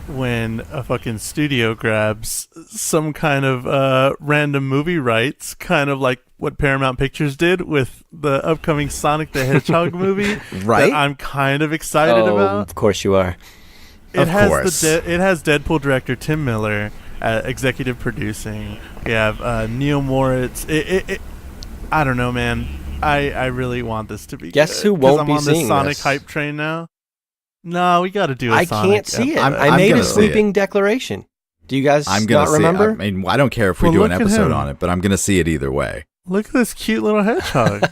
when a fucking studio grabs some kind of random movie rights, kind of like what Paramount Pictures did with the upcoming Sonic the Hedgehog movie, right? That I'm kind of excited about. Of course you are. It has Deadpool director Tim Miller executive producing. We have Neil Moritz. I don't know, man. I really want this to be. Guess good, who won't be I'm on seeing this Sonic this? hype train now. No, we got to do a Sonic. I can't see it. I'm I made gonna a sweeping declaration. Do you guys I'm gonna not remember? I mean, I don't care if we do an episode on it, but I'm going to see it either way. Look at this cute little hedgehog.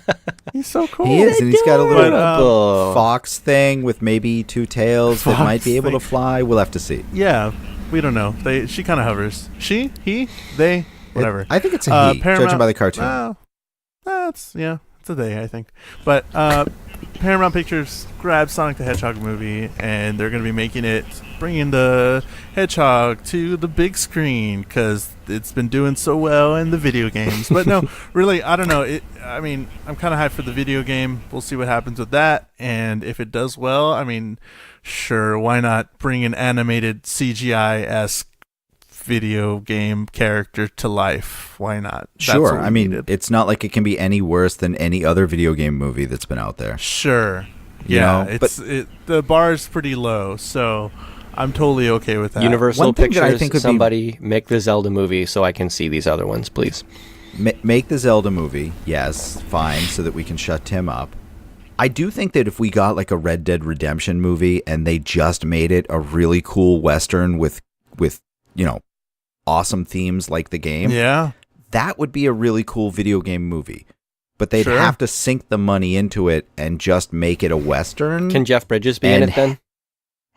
He's so cool. He is, and he's got a little But, fox thing with maybe two tails that might be able to fly. We'll have to see. Yeah, we don't know. She kind of hovers. She, he, they, whatever. I think it's a he, judging by the cartoon. It's a they, I think. But Paramount Pictures grabbed Sonic the Hedgehog movie, and they're going to be bringing the hedgehog to the big screen because it's been doing so well in the video games. But no, really, I don't know. I'm kind of hyped for the video game. We'll see what happens with that, and if it does well, sure, why not bring an animated CGI-esque video game character to life? Why not? Sure. It's not like it can be any worse than any other video game movie that's been out there. Sure. Yeah, the bar is pretty low, so I'm totally okay with that. Universal Pictures, somebody make the Zelda movie so I can see these other ones, please. Make the Zelda movie, yes, fine, so that we can shut Tim up. I do think that if we got like a Red Dead Redemption movie and they just made it a really cool Western with awesome themes like the game, that would be a really cool video game movie. But they'd have to sink the money into it and just make it a Western. Can Jeff Bridges be in it then?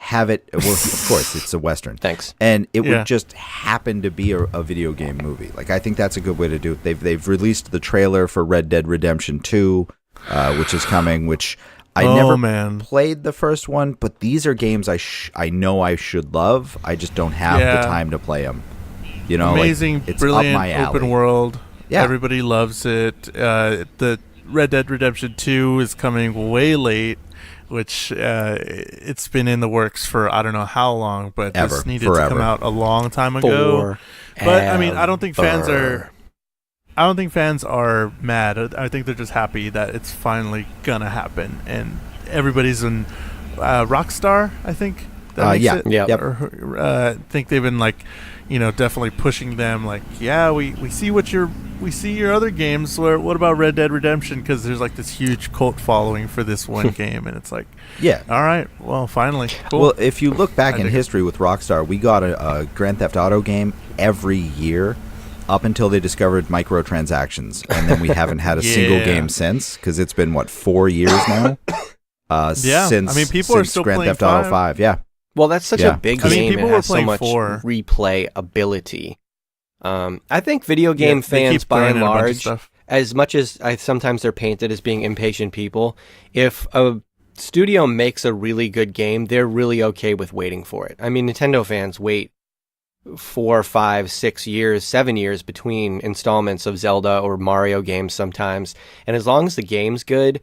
have it. Well, of course, it's a Western. Thanks. And it would just happen to be a video game movie. Like, I think that's a good way to do it. They've released the trailer for Red Dead Redemption 2, which is coming, which I never played the first one, but these are games I know I should love. I just don't have the time to play them. You know, amazing, it's brilliant up my alley. Open world. Yeah. Everybody loves it. The Red Dead Redemption 2 is coming way late, which it's been in the works for I don't know how long, but this needed to come out a long time ago. But I mean, I don't think fans are mad. I think they're just happy that it's finally gonna happen, and everybody's in Rockstar. I think. I think they've been like, definitely pushing them. Like, we see we see your other games. What about Red Dead Redemption? Because there's like this huge cult following for this one game, and it's like, all right, well, finally, cool. Well, if you look back in history with Rockstar, we got a Grand Theft Auto game every year up until they discovered microtransactions, and then we haven't had a single game since, because it's been 4 years now. Since, I mean, people are still Grand playing Theft Auto 5. Yeah. Well, that's such a big game. People it were has so playing much 4. replayability. I think video game fans, by and large, as much as sometimes they're painted as being impatient people, if a studio makes a really good game, they're really okay with waiting for it. I mean, Nintendo fans wait 4, 5, 6 years, 7 years between installments of Zelda or Mario games sometimes, and as long as the game's good,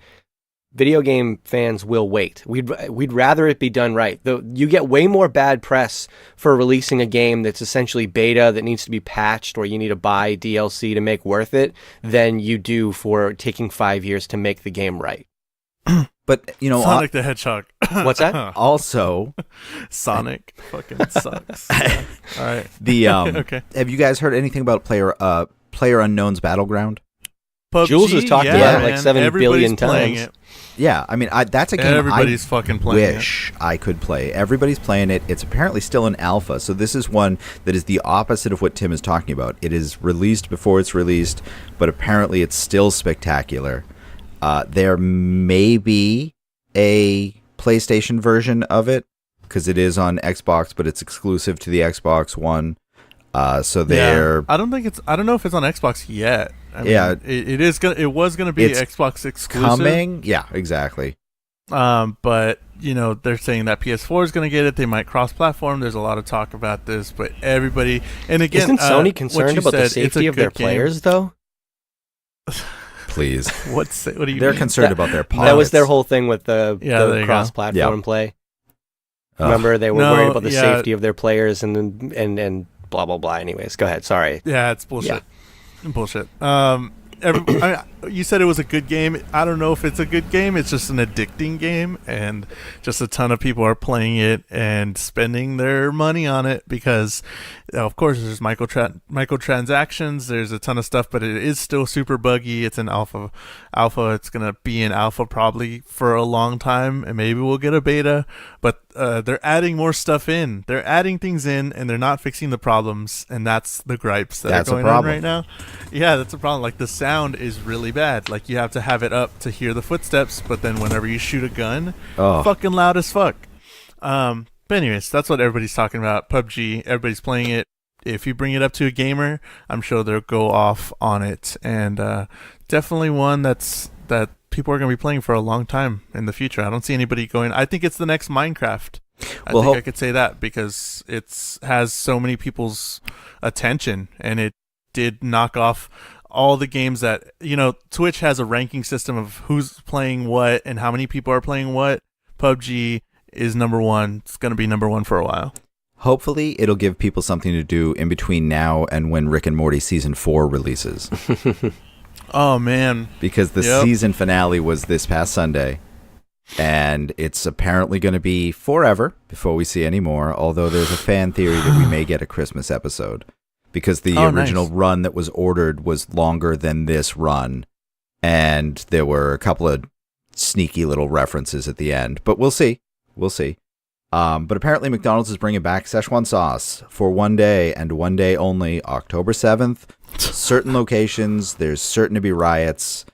video game fans will wait. We'd rather it be done right. You get way more bad press for releasing a game that's essentially beta that needs to be patched, or you need to buy DLC to make worth it, than you do for taking 5 years to make the game right. But Sonic the Hedgehog. What's that? Also, Sonic fucking sucks. Yeah. All right. Okay. Have you guys heard anything about Player Unknown's Battleground? PUBG, Jules has talked about it like 7 billion times. It. Yeah, I mean, that's a game everybody's fucking playing wish I could play. Everybody's playing it. It's apparently still in alpha, so this is one that is the opposite of what Tim is talking about. It is released before it's released, but apparently it's still spectacular. There may be a PlayStation version of it, because it is on Xbox, but it's exclusive to the Xbox One. So they're. I don't know if it's on Xbox yet. I mean, it was gonna be Xbox exclusive. Coming, yeah, exactly. But they're saying that PS4 is gonna get it. They might cross-platform. There's a lot of talk about this, but everybody. And again, isn't Sony concerned about the safety of their players, though? Please. What do you? They're mean? concerned about their pockets. That was their whole thing with the cross-platform play. Remember, they were worried about the safety of their players, and blah blah blah. Anyways, go ahead. Sorry. Yeah, it's bullshit. Bullshit. You said it was a good game. I don't know if it's a good game. It's just an addicting game, and just a ton of people are playing it and spending their money on it because, of course, there's microtransactions. There's a ton of stuff, but it is still super buggy. It's an alpha. It's gonna be an alpha probably for a long time, and maybe we'll get a beta. But they're adding more stuff in. They're adding things in, and they're not fixing the problems, and that's the gripes that are going on right now. Yeah, that's a problem. Like, the sound is really bad. Like, you have to have it up to hear the footsteps, but then whenever you shoot a gun, fucking loud as fuck. But anyways, that's what everybody's talking about. PUBG, everybody's playing it. If you bring it up to a gamer, I'm sure they'll go off on it, and definitely one that people are going to be playing for a long time in the future. I don't see anybody going. I think it's the next Minecraft. I could say that because it has so many people's attention, and it did knock off all the games that, Twitch has a ranking system of who's playing what and how many people are playing what. PUBG is number one. It's going to be number one for a while. Hopefully, it'll give people something to do in between now and when Rick and Morty Season 4 releases. Oh, man. Because the season finale was this past Sunday, and it's apparently going to be forever before we see any more, although there's a fan theory that we may get a Christmas episode. Because the original run that was ordered was longer than this run, and there were a couple of sneaky little references at the end. But we'll see. But apparently McDonald's is bringing back Szechuan sauce for one day and one day only, October 7th. Certain locations, there's certain to be riots.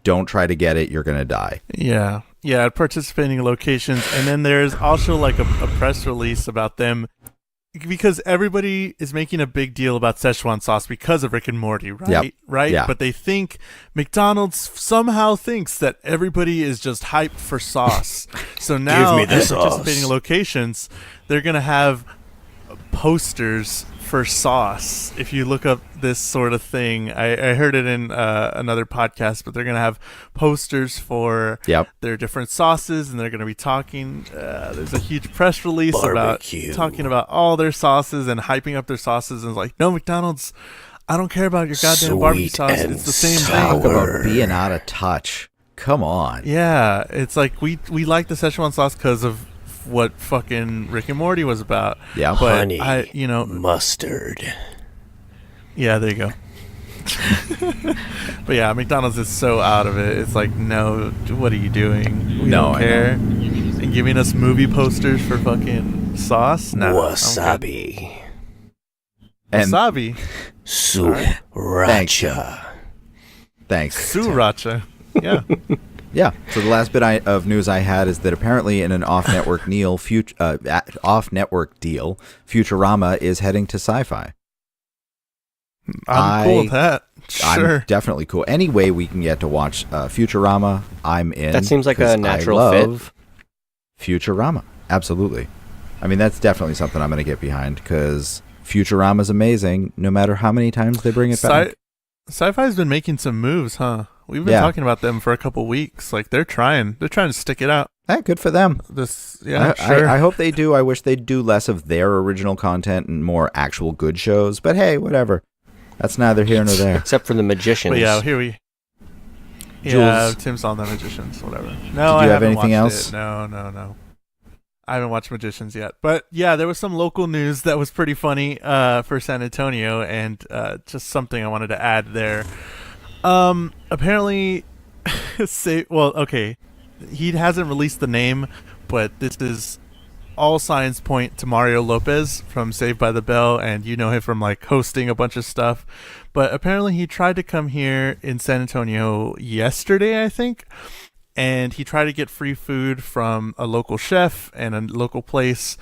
Don't try to get it. You're going to die. Yeah. Yeah, at participating locations. And then there's also like a press release about them, because everybody is making a big deal about Szechuan sauce because of Rick and Morty, right? Yep. Right? Yeah. But they think McDonald's somehow thinks that everybody is just hyped for sauce. So now at participating locations, they're going to have posters for sauce. If you look up this sort of thing, I heard it in another podcast, but they're going to have posters for their different sauces, and they're going to be talking. There's a huge press release about talking about all their sauces and hyping up their sauces, and it's like, no, McDonald's, I don't care about your goddamn barbecue sauce. It's the same thing. Talk about being out of touch. Come on. Yeah, it's like we like the Szechuan sauce because of what fucking Rick and Morty was about. Yeah, but honey, mustard. Yeah, there you go. But yeah, McDonald's is so out of it. It's like, no, what are you doing? We don't care. And giving us movie posters for fucking sauce? No. Wasabi. Wasabi? Sriracha. Thanks. Sriracha. Yeah. Yeah. So the last bit of news I had is that apparently in an off-network deal, Futurama is heading to Sci-Fi. I'm cool with that. Sure. I'm definitely cool. Any way we can get to watch Futurama, I'm in. That seems like a natural fit. Futurama. Absolutely. I mean, that's definitely something I'm going to get behind because Futurama's amazing no matter how many times they bring it back. Sci-Fi's been making some moves, huh? We've been talking about them for a couple weeks. Like they're trying to stick it out. Hey, good for them. Sure. I hope they do. I wish they'd do less of their original content and more actual good shows. But hey, whatever. That's neither here nor there. Except for the Magicians. But yeah, here we. Yeah, Tim's on the Magicians. Whatever. No, I haven't anything watched else? It. No. I haven't watched Magicians yet. But yeah, there was some local news that was pretty funny for San Antonio, and just something I wanted to add there. Apparently, he hasn't released the name, but this is all signs point to Mario Lopez from Saved by the Bell, and you know him from like hosting a bunch of stuff. But apparently he tried to come here in San Antonio yesterday, I think, and he tried to get free food from a local chef and a local place,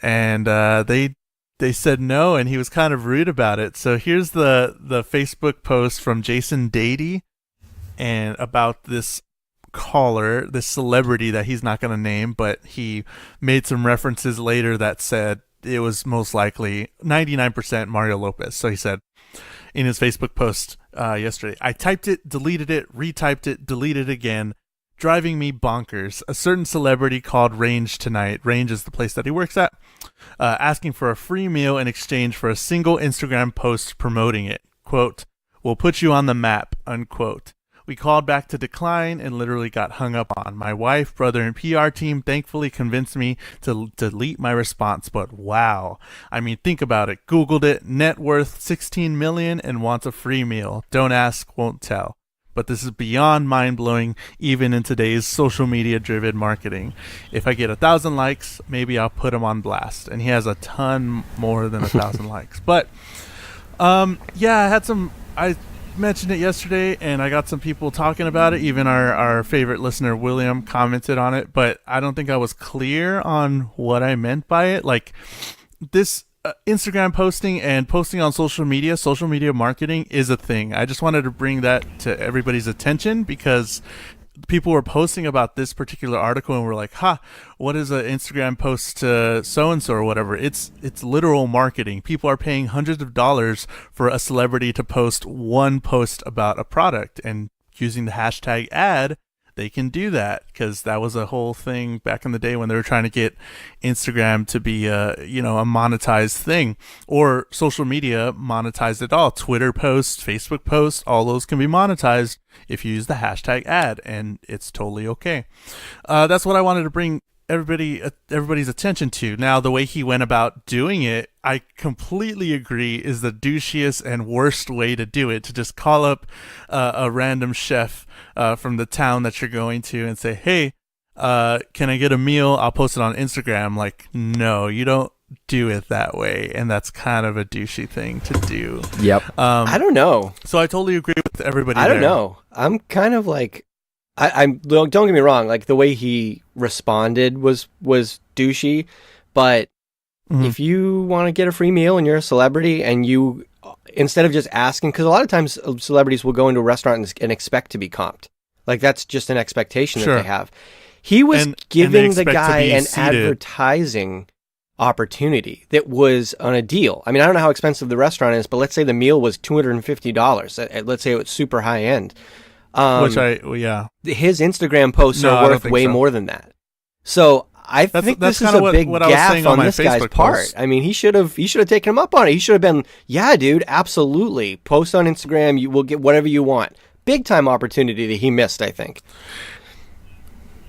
and they said no, and he was kind of rude about it. So here's the Facebook post from Jason Dady and about this caller, this celebrity that he's not going to name, but he made some references later that said it was most likely 99% Mario Lopez. So he said in his Facebook post yesterday, I typed it, deleted it, retyped it, deleted it again, driving me bonkers. A certain celebrity called Range tonight. Range is the place that he works at, asking for a free meal in exchange for a single Instagram post promoting it. Quote, "We'll put you on the map," unquote. We called back to decline and literally got hung up on. My wife, brother, and PR team thankfully convinced me to delete my response, but wow. I mean, think about it. Googled it, net worth $16 million and wants a free meal. Don't ask, won't tell. But this is beyond mind-blowing, even in today's social media-driven marketing. If I get 1,000 likes, maybe I'll put him on blast. And he has a ton more than 1,000 likes. But, yeah, I mentioned it yesterday, and I got some people talking about it. Even our favorite listener, William, commented on it. But I don't think I was clear on what I meant by it. Like, this Instagram posting and posting on social media marketing is a thing. I just wanted to bring that to everybody's attention because people were posting about this particular article and were like, what is an Instagram post to so-and-so or whatever? It's literal marketing. People are paying hundreds of dollars for a celebrity to post one post about a product, and using the hashtag ad, they can do that because that was a whole thing back in the day when they were trying to get Instagram to be a monetized thing, or social media monetized at all. Twitter posts, Facebook posts, all those can be monetized if you use the hashtag ad, and it's totally okay. That's what I wanted to bring everybody's attention to. Now, the way he went about doing it, I completely agree, is the douchiest and worst way to do it, to just call up a random chef from the town that you're going to and say, hey, can I get a meal? I'll post it on Instagram. Like, no, you don't do it that way, and that's kind of a douchey thing to do. Yep. I don't know. So I totally agree with everybody. I don't know. I'm kind of like, I'm don't get me wrong, like the way he responded was douchey, but if you want to get a free meal and you're a celebrity and you, instead of just asking, because a lot of times celebrities will go into a restaurant and expect to be comped. Like that's just an expectation that they have. He was giving the guy an advertising opportunity that was on a deal. I mean, I don't know how expensive the restaurant is, but let's say the meal was $250. Let's say it was super high end. His Instagram posts are worth way more than that. So I think this is a big gaffe on this guy's part. I mean, he should have taken him up on it. He should have been, yeah, dude, absolutely. Post on Instagram. You will get whatever you want. Big time opportunity that he missed, I think.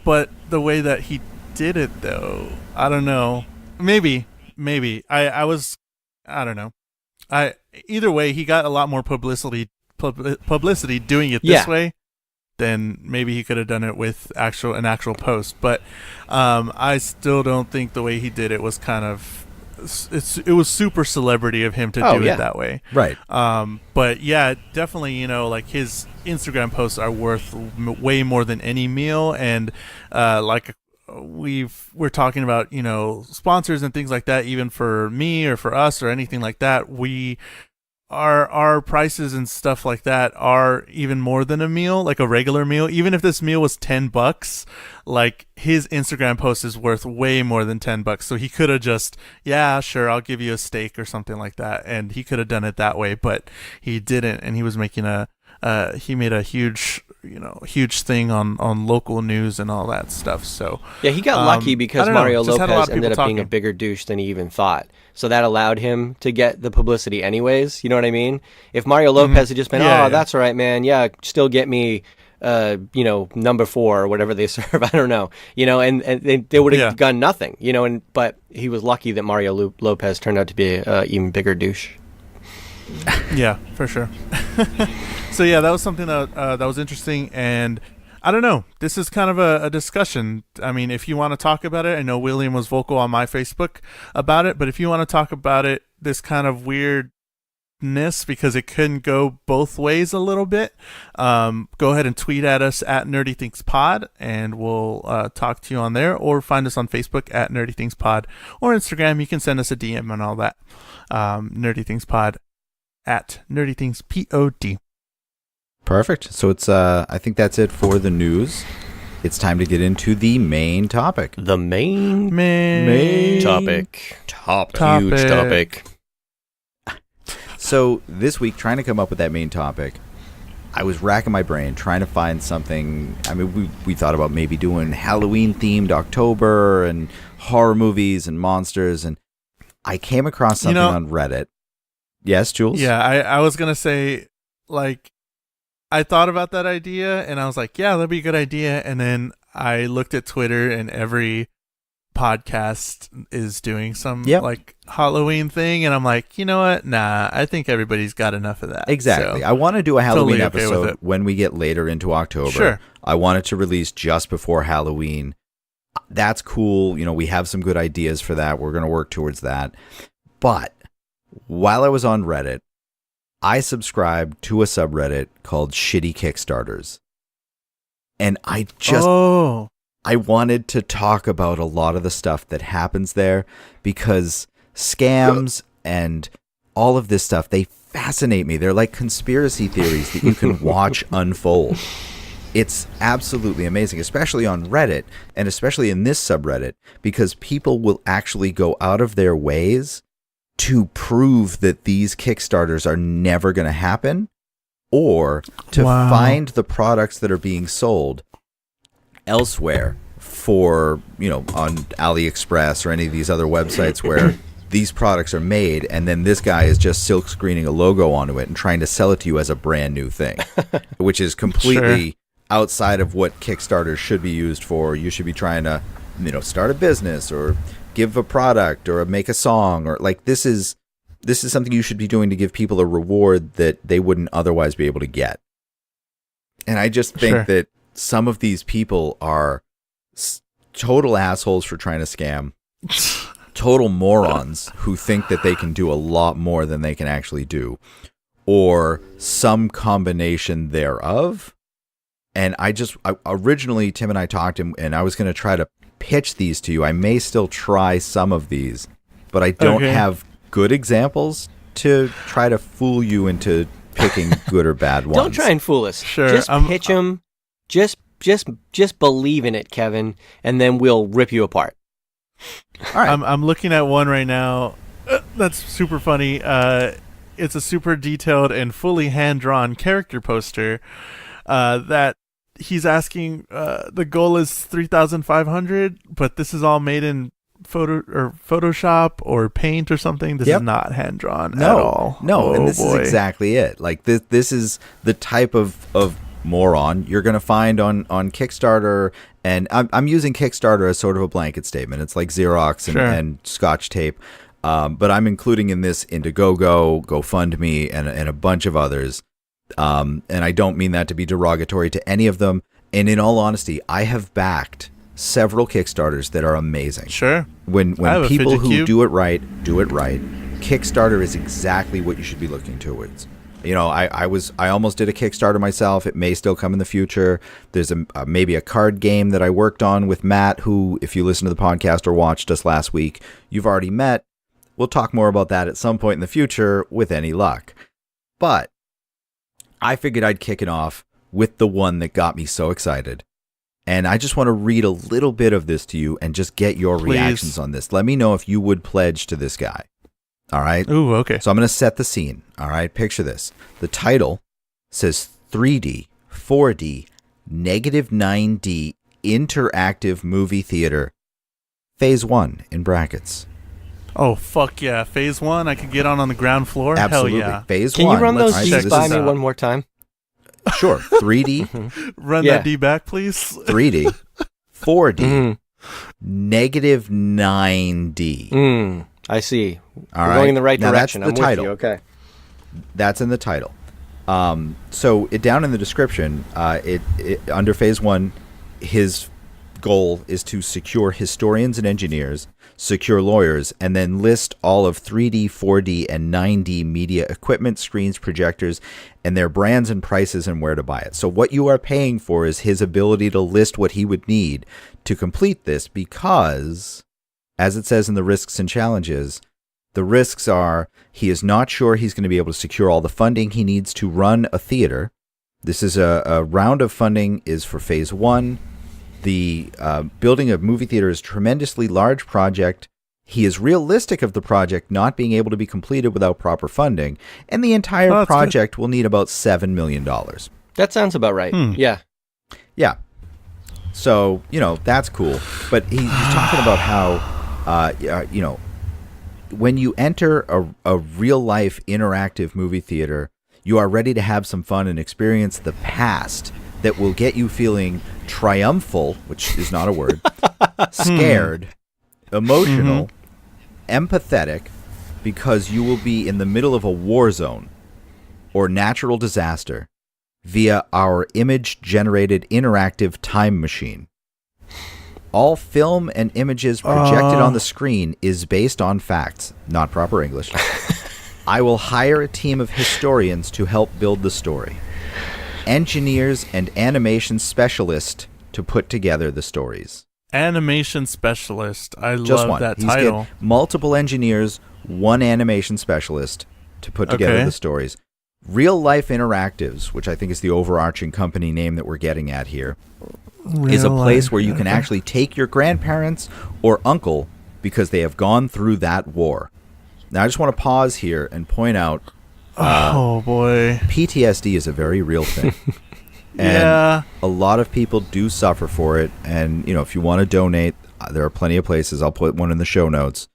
But the way that he did it, though, I don't know. Maybe. I don't know. Either way, he got a lot more publicity doing it this way. Then maybe he could have done it with an actual post. But I still don't think the way he did it was kind of it was super celebrity of him to do it that way. Right. But yeah, definitely, like his Instagram posts are worth way more than any meal. And like we're talking about, sponsors and things like that, even for me or for us or anything like that, our prices and stuff like that are even more than a meal, like a regular meal. Even if this meal was $10, like his Instagram post is worth way more than $10. So he could have just, yeah, sure, I'll give you a steak or something like that. And he could have done it that way, but he didn't. And he was making he made a huge thing on local news and all that stuff. So yeah, he got lucky because Mario Lopez ended up being a bigger douche than he even thought. So that allowed him to get the publicity anyways. You know what I mean? If Mario Lopez had just been, that's all right, man. Yeah, still get me, number 4 or whatever they serve. I don't know. And they would have done nothing. But he was lucky that Mario Lopez turned out to be an even bigger douche. Yeah, for sure. So yeah, that was something that was interesting, and I don't know. This is kind of a discussion. I mean, if you want to talk about it, I know William was vocal on my Facebook about it, but if you want to talk about it, this kind of weirdness, because it couldn't go both ways a little bit, go ahead and tweet at us at NerdyThingsPod, and we'll talk to you on there, or find us on Facebook at NerdyThingsPod, or Instagram. You can send us a DM and all that. NerdyThingsPod at NerdyThingsPod. Perfect. So it's I think that's it for the news. It's time to get into the main topic. The main topic. Huge topic. So this week, trying to come up with that main topic, I was racking my brain trying to find something. I mean, we thought about maybe doing Halloween-themed October and horror movies and monsters, and I came across something on Reddit. Yes, Jules? Yeah, I was going to say, like, I thought about that idea, and I was like, yeah, that'd be a good idea. And then I looked at Twitter, and every podcast is doing some like Halloween thing, and I'm like, you know what? Nah, I think everybody's got enough of that. Exactly. So, I want to do a Halloween episode when we get later into October. Sure. I want it to release just before Halloween. That's cool. We have some good ideas for that. We're going to work towards that. But while I was on Reddit, I subscribed to a subreddit called Shitty Kickstarters. And I wanted to talk about a lot of the stuff that happens there, because scams and all of this stuff, they fascinate me. They're like conspiracy theories that you can watch unfold. It's absolutely amazing, especially on Reddit, and especially in this subreddit, because people will actually go out of their ways to prove that these Kickstarters are never going to happen, or to find the products that are being sold elsewhere for, on AliExpress or any of these other websites where these products are made, and then this guy is just silk screening a logo onto it and trying to sell it to you as a brand new thing, which is completely outside of what Kickstarters should be used for. You should be trying to, start a business or give a product or make a song, or like this is something you should be doing to give people a reward that they wouldn't otherwise be able to get. And I just think that some of these people are total assholes for trying to scam, total morons who think that they can do a lot more than they can actually do, or some combination thereof. And originally Tim and I talked, and I was going to try to pitch these to you. I may still try some of these, but I don't have good examples to try to fool you into picking good or bad ones. Don't try and fool us. Sure, Just pitch them. Just believe in it, Kevin, and then we'll rip you apart. All right. I'm looking at one right now. That's super funny. It's a super detailed and fully hand-drawn character poster that he's asking. The goal is 3,500, but this is all made in Photoshop or Paint or something. This is not hand-drawn at all. No, and this is exactly it. Like this is the type of moron you're going to find on Kickstarter. And I'm using Kickstarter as sort of a blanket statement. It's like Xerox and Scotch tape. But I'm including in this Indiegogo, GoFundMe, and a bunch of others. And I don't mean that to be derogatory to any of them. And in all honesty, I have backed several Kickstarters that are amazing. Sure. When people who do it right, Kickstarter is exactly what you should be looking towards. You know, I almost did a Kickstarter myself. It may still come in the future. There's maybe a card game that I worked on with Matt, who, if you listen to the podcast or watched us last week, you've already met. We'll talk more about that at some point in the future with any luck. But I figured I'd kick it off with the one that got me so excited. And I just want to read a little bit of this to you and just get your reactions on this. Let me know if you would pledge to this guy. All right? Ooh, okay. So I'm going to set the scene. All right? Picture this. The title says 3D, 4D, -9D interactive movie theater. Phase 1 in brackets. Oh, fuck yeah. Phase 1, I could get on the ground floor? Absolutely. Hell yeah. Phase Can 1. you run those Right, D's by me one more time? Sure. 3D, Run that D back, please. 3D, 4D, -9D. I see. All We're right. going in the right Now, direction. that's the I'm title. with you. Okay. That's in the title. So down in the description, it under phase 1, his goal is to secure historians and engineers, secure lawyers, and then list all of 3D, 4D, and 9D media equipment, screens, projectors, and their brands and prices and where to buy it. So what you are paying for is his ability to list what he would need to complete this, because, as it says in the risks and challenges, the risks are he is not sure he's going to be able to secure all the funding he needs to run a theater. This is a round of funding is for phase 1. The building a movie theater is a tremendously large project. He is realistic of the project not being able to be completed without proper funding, and the entire project will need about $7 million. That sounds about right. Yeah. Yeah. So, that's cool. But he's talking about how, when you enter a real-life interactive movie theater, you are ready to have some fun and experience the past that will get you feeling triumphal, which is not a word, scared, emotional, empathetic, because you will be in the middle of a war zone or natural disaster via our image-generated interactive time machine. All film and images projected on the screen is based on facts, not proper English. I will hire a team of historians to help build the story. Engineers and animation specialists to put together the stories. Animation specialist. I Just love one. that He's title. get multiple engineers, one animation specialist to put together the stories. Real Life Interactives, which I think is the overarching company name that we're getting at here, is a place where you can actually take your grandparents or uncle because they have gone through that war. Now, I just want to pause here and point out oh, boy. PTSD is a very real thing. And a lot of people do suffer for it. And, if you want to donate, there are plenty of places. I'll put one in the show notes.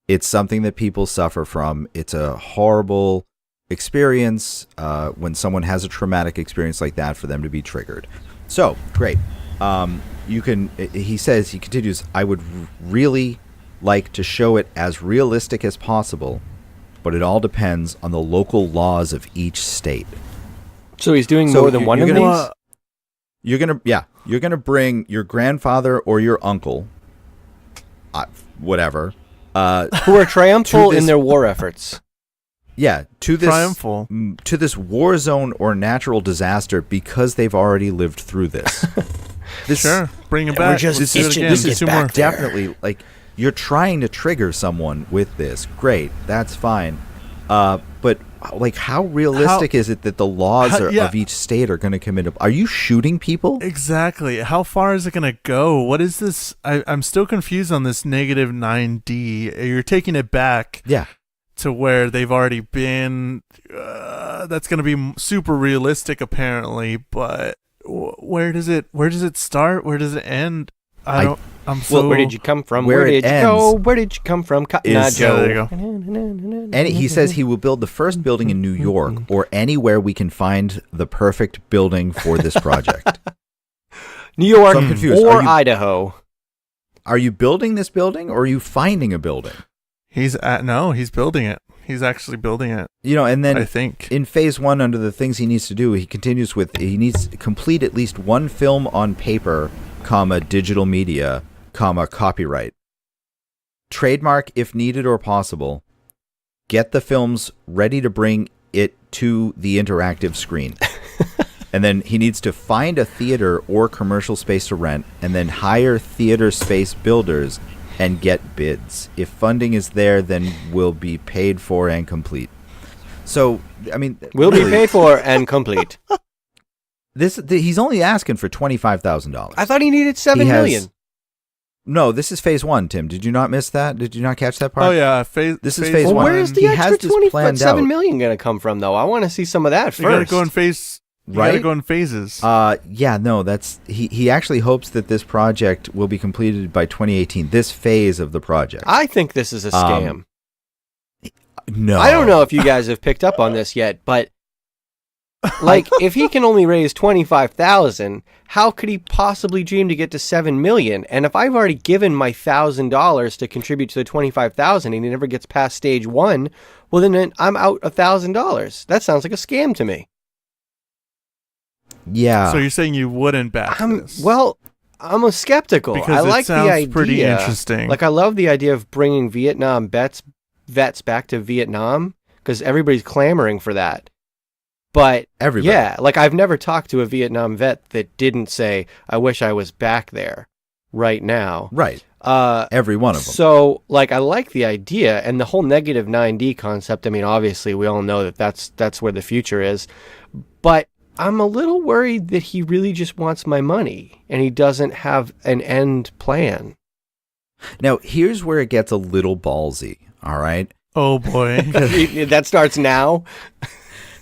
It's something that people suffer from. It's a horrible experience when someone has a traumatic experience like that for them to be triggered. So, great. He continues, I would really like to show it as realistic as possible, but it all depends on the local laws of each state. So he's doing more than one of these? You're gonna bring your grandfather or your uncle, whatever, who are triumphal in their war efforts. Yeah, to triumphal. this war zone or natural disaster because they've already lived through this. Sure, bring it back. This is definitely like you're trying to trigger someone with this. Great, that's fine. But like, how realistic is it that the laws of each state are going to come into? Are you shooting people? Exactly. How far is it going to go? What is this? I'm still confused on this negative 9D. You're taking it back. Yeah. To where they've already been. That's going to be super realistic, apparently. But where does it start? Where does it end? Where did you come from? Where did you ends go? Where did you come from? Cotton Eye Joe. There you go. And he says he will build the first building in New York or anywhere we can find the perfect building for this project. New York So I'm confused. or Idaho. Are you building this building or are you finding a building? He's building it. He's actually building it. And then I think in phase 1, under the things he needs to do, he continues with he needs to complete at least one film on paper, digital media, copyright. Trademark if needed or possible. Get the films ready to bring it to the interactive screen. And then he needs to find a theater or commercial space to rent and then hire theater space builders and get bids. If funding is there, then we'll be paid for and complete. So, I mean... We'll be paid for and complete. He's only asking for $25,000. I thought he needed $7 million. No, this is phase 1, Tim. Did you not miss that? Did you not catch that part? Oh, yeah. This is phase 1. Where is the extra $7 million going to come from, though? I want to see some of that first. You got to go in phase... You gotta go in phases. That's he actually hopes that this project will be completed by 2018. This phase of the project. I think this is a scam. No, I don't know if you guys have picked up on this yet, but like, if he can only raise $25,000, how could he possibly dream to get to $7 million? And if I've already given my $1,000 to contribute to the $25,000 and he never gets past stage 1, well then I'm out $1,000. That sounds like a scam to me. Yeah. So you're saying you wouldn't back this? Well, I'm a skeptical. Because I like the idea. Pretty interesting. Like, I love the idea of bringing Vietnam vets back to Vietnam because everybody's clamoring for that. But everybody. Yeah, like I've never talked to a Vietnam vet that didn't say, "I wish I was back there right now." Right. Every one of them. So, like, I like the idea and the whole negative 9D concept. I mean, obviously, we all know that that's where the future is, but I'm a little worried that he really just wants my money and he doesn't have an end plan. Now, here's where it gets a little ballsy, all right? Oh, boy. That starts now?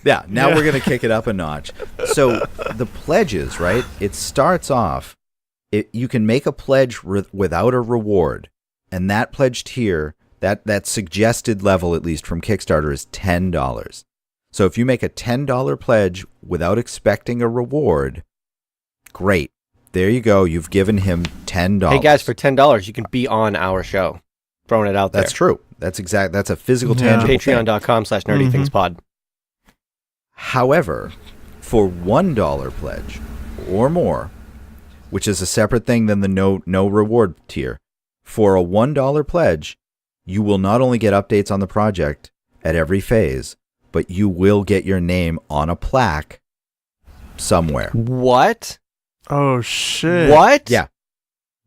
Yeah, now we're going to kick it up a notch. So the pledges, right? It starts off, you can make a pledge without a reward, and that pledge tier, that suggested level, at least from Kickstarter, is $10. So if you make a $10 pledge without expecting a reward, great. There you go. You've given him $10. Hey guys, for $10, you can be on our show. Throwing it out there. That's true. That's a physical, tangible Patreon.com/nerdythingspod. However, for $1 pledge or more, which is a separate thing than the no reward tier, for a $1 pledge, you will not only get updates on the project at every phase, but you will get your name on a plaque somewhere. What? Oh, shit. What? Yeah.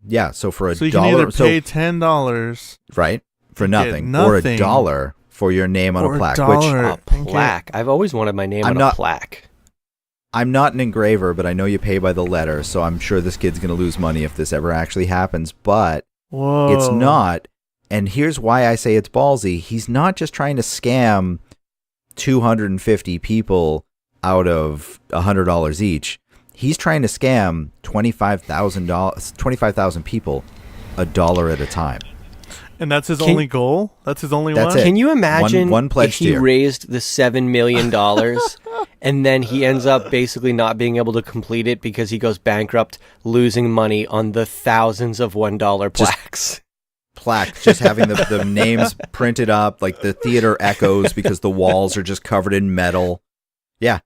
Yeah, so for so you dollar... can either pay $10... Right, for nothing, or a $1 for your name on a plaque. A plaque. I've always wanted my name on a plaque. I'm not an engraver, but I know you pay by the letter, so I'm sure this kid's going to lose money if this ever actually happens, but it's not. And here's why I say it's ballsy. He's not just trying to scam 250 people out of $100 each. He's trying to scam 25,000 people $1 at a time. And that's his only goal? That's his only one? It. Can you imagine one pledge if he tier. raised the $7 million and then he ends up basically not being able to complete it because he goes bankrupt, losing money on the thousands of $1 plaques? Just having the names printed up, like the theater echoes because the walls are just covered in metal. Yeah.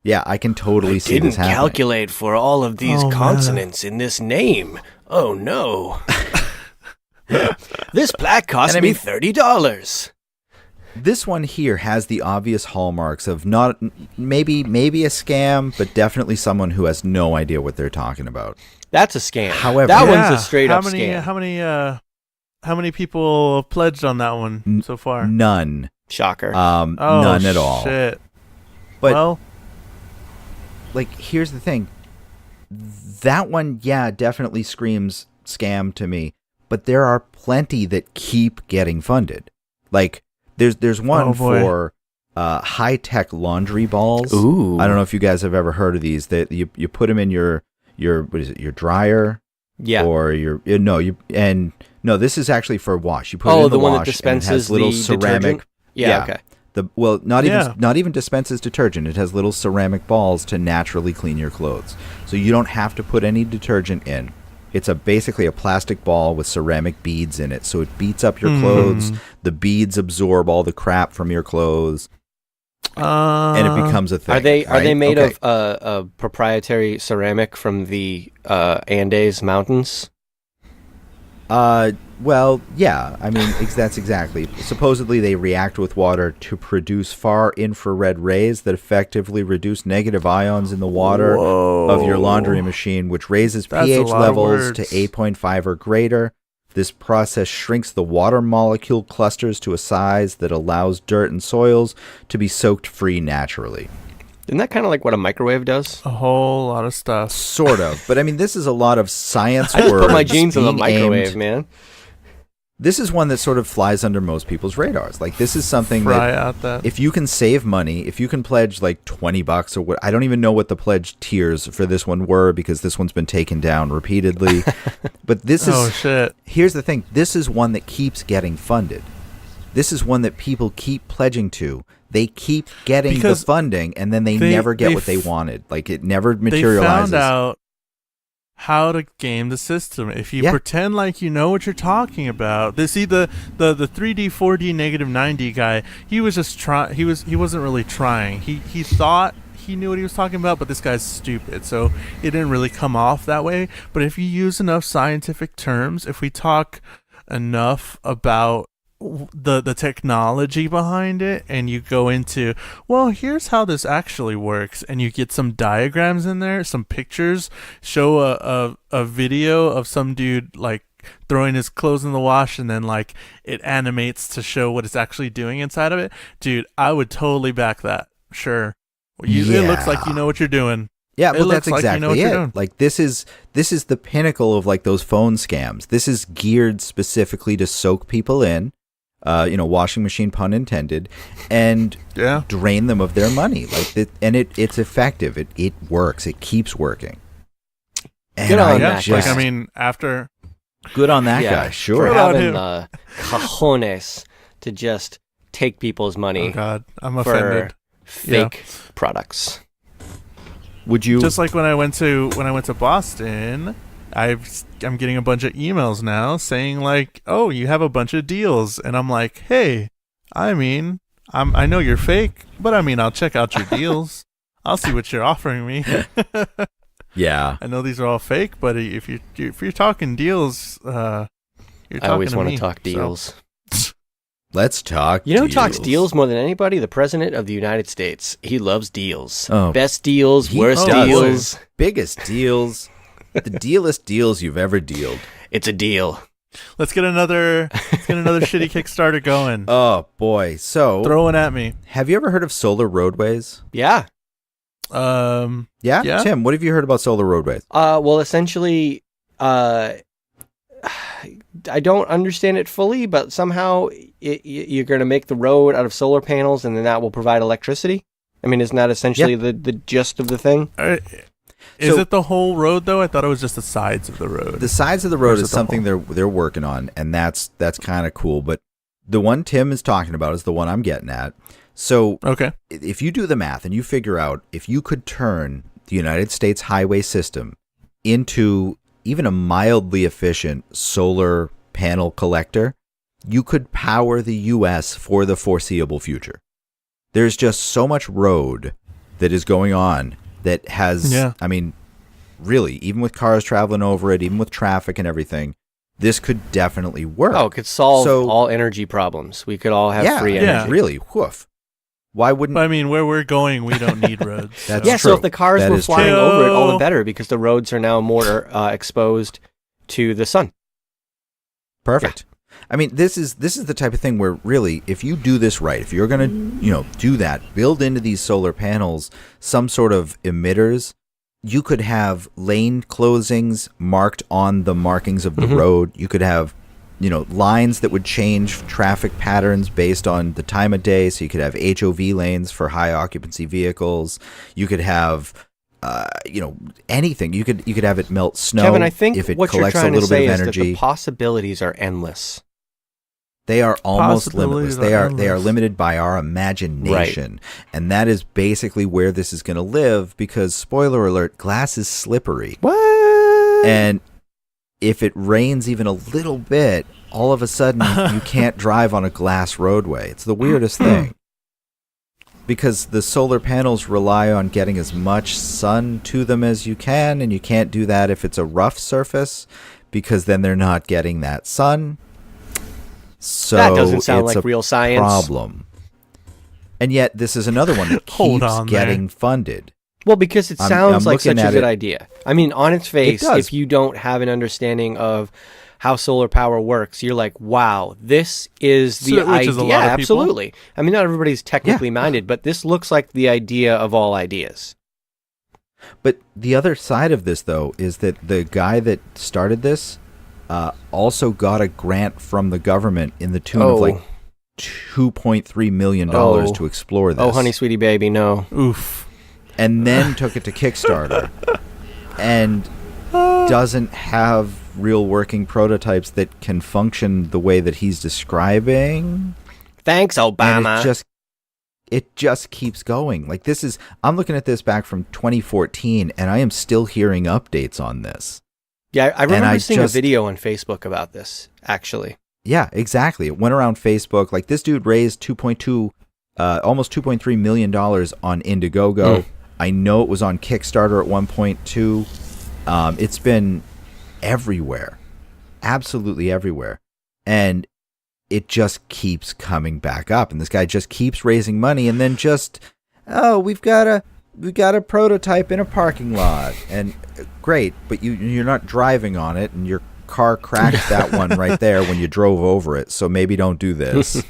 Yeah, I can totally see this happening. Didn't calculate for all of these consonants in this name. Oh, no. This plaque cost me $30. This one here has the obvious hallmarks of not maybe a scam, but definitely someone who has no idea what they're talking about. That's a scam. However, that one's a straight up scam. How many people pledged on that one so far? None. Shocker. None at all. Shit. But well, like, here's the thing. That one, yeah, definitely screams scam to me. But there are plenty that keep getting funded. Like, there's one for high-tech laundry balls. Ooh. I don't know if you guys have ever heard of these. That you put them in your what is it? Your dryer. Yeah. Or this is actually for wash. You put it in the one wash that dispenses and it has little the ceramic. detergent? Yeah. Okay. Not even dispenses detergent. It has little ceramic balls to naturally clean your clothes. So you don't have to put any detergent in. It's basically a plastic ball with ceramic beads in it. So it beats up your clothes. The beads absorb all the crap from your clothes. And it becomes a thing. Are they right? made of a proprietary ceramic from the Andes Mountains? Well, yeah. I mean, that's exactly. Supposedly, they react with water to produce far infrared rays that effectively reduce negative ions in the water of your laundry machine, which raises pH levels to 8.5 or greater. This process shrinks the water molecule clusters to a size that allows dirt and soils to be soaked free naturally. Isn't that kind of like what a microwave does? A whole lot of stuff. Sort of. But I mean, this is a lot of science I words. just put my jeans in the being microwave, aimed. man. This is one that sort of flies under most people's radars. Like, this is something that if you can save money, if you can pledge like $20 or what, I don't even know what the pledge tiers for this one were because this one's been taken down repeatedly. But this is, shit. Here's the thing. This is one that keeps getting funded. This is one that people keep pledging to. They keep getting the funding and then they never get what they wanted. Like, it never materializes. They found out how to game the system. If you pretend like you know what you're talking about. The 3D, 4D, negative 9D guy, he was just he wasn't really trying. He thought he knew what he was talking about, but this guy's stupid, so it didn't really come off that way. But if you use enough scientific terms, if we talk enough about the technology behind it, and you go into, well, here's how this actually works, and you get some diagrams in there, some pictures, show a video of some dude like throwing his clothes in the wash, and then like it animates to show what it's actually doing inside of it. Dude, I would totally back that. Sure. It looks like you know what you're doing. Yeah, but that's like exactly it. Like, this is the pinnacle of like those phone scams. This is geared specifically to soak people in. Washing machine, pun intended, and drain them of their money. It's effective. It works. It keeps working. And good on that guy. After good on that guy. Sure, for having cojones to just take people's money. Oh God, I'm offended. Fake products. Would you just like when I went to Boston? I'm getting a bunch of emails now saying like, "Oh, you have a bunch of deals," and I'm like, "Hey, I know you're fake, but I'll check out your deals. I'll see what you're offering me." Yeah, I know these are all fake, but if you're talking deals, you're talking. I always want to talk deals. So. Let's talk. You know who talks deals more than anybody? The President of the United States. He loves deals. Oh, best deals, worst deals, biggest deals. The dealest deals you've ever dealed. It's a deal. Let's get another shitty Kickstarter going. Oh boy. So throwing at me. Have you ever heard of solar roadways? Yeah. Yeah? Tim, what have you heard about solar roadways? Well, essentially, I don't understand it fully, but somehow you're going to make the road out of solar panels, and then that will provide electricity. I mean, isn't that essentially the gist of the thing? Is it the whole road though? I thought it was just the sides of the road. The sides of the road is something they're working on, and that's kind of cool. But the one Tim is talking about is the one I'm getting at. So if you do the math and you figure out if you could turn the United States highway system into even a mildly efficient solar panel collector, you could power the U.S. for the foreseeable future. There's just so much road that is going on that has, really, even with cars traveling over it, even with traffic and everything, this could definitely work. Oh, it could solve all energy problems. We could all have free energy. Yeah, really, woof. Why wouldn't... I mean, where we're going, we don't need roads. That's true. So if the cars were flying true. over it, all the better, because the roads are now more exposed to the sun. Perfect. Yeah. I mean, this is the type of thing where really, if you do this right, if you're going to, do that, build into these solar panels some sort of emitters, you could have lane closings marked on the markings of the road. You could have, lines that would change traffic patterns based on the time of day. So you could have HOV lanes for high occupancy vehicles. You could have, anything. You could have it melt snow. Kevin, I think if it what you're collects trying a little to say bit of is energy. that the possibilities are endless. They are almost limitless. They are limited by our imagination. Right. And that is basically where this is going to live because, spoiler alert, glass is slippery. What? And if it rains even a little bit, all of a sudden you can't drive on a glass roadway. It's the weirdest thing. Because the solar panels rely on getting as much sun to them as you can, and you can't do that if it's a rough surface because then they're not getting that sun. So that doesn't sound it's like real science. Problem. And yet this is another one that keeps getting funded. Well, because it sounds like such a good idea. I mean, on its face, if you don't have an understanding of how solar power works, you're like, wow, this is the idea. Yeah, absolutely. I mean, not everybody's technically minded, but this looks like the idea of all ideas. But the other side of this, though, is that the guy that started this also got a grant from the government in the tune of like $2.3 million to explore this. Oh, honey, sweetie baby, no. Oof. And then took it to Kickstarter and doesn't have real working prototypes that can function the way that he's describing. Thanks, Obama. And it just keeps going. Like I'm looking at this back from 2014 and I am still hearing updates on this. Yeah, I remember seeing a video on Facebook about this, actually. Yeah, exactly. It went around Facebook. Like this dude raised almost $2.3 million on Indiegogo. I know it was on Kickstarter at one point too. It's been everywhere, absolutely everywhere, and it just keeps coming back up. And this guy just keeps raising money, and then we've got a prototype in a parking lot, and great, but you're not driving on it, and your car cracked that one right there when you drove over it. So maybe don't do this.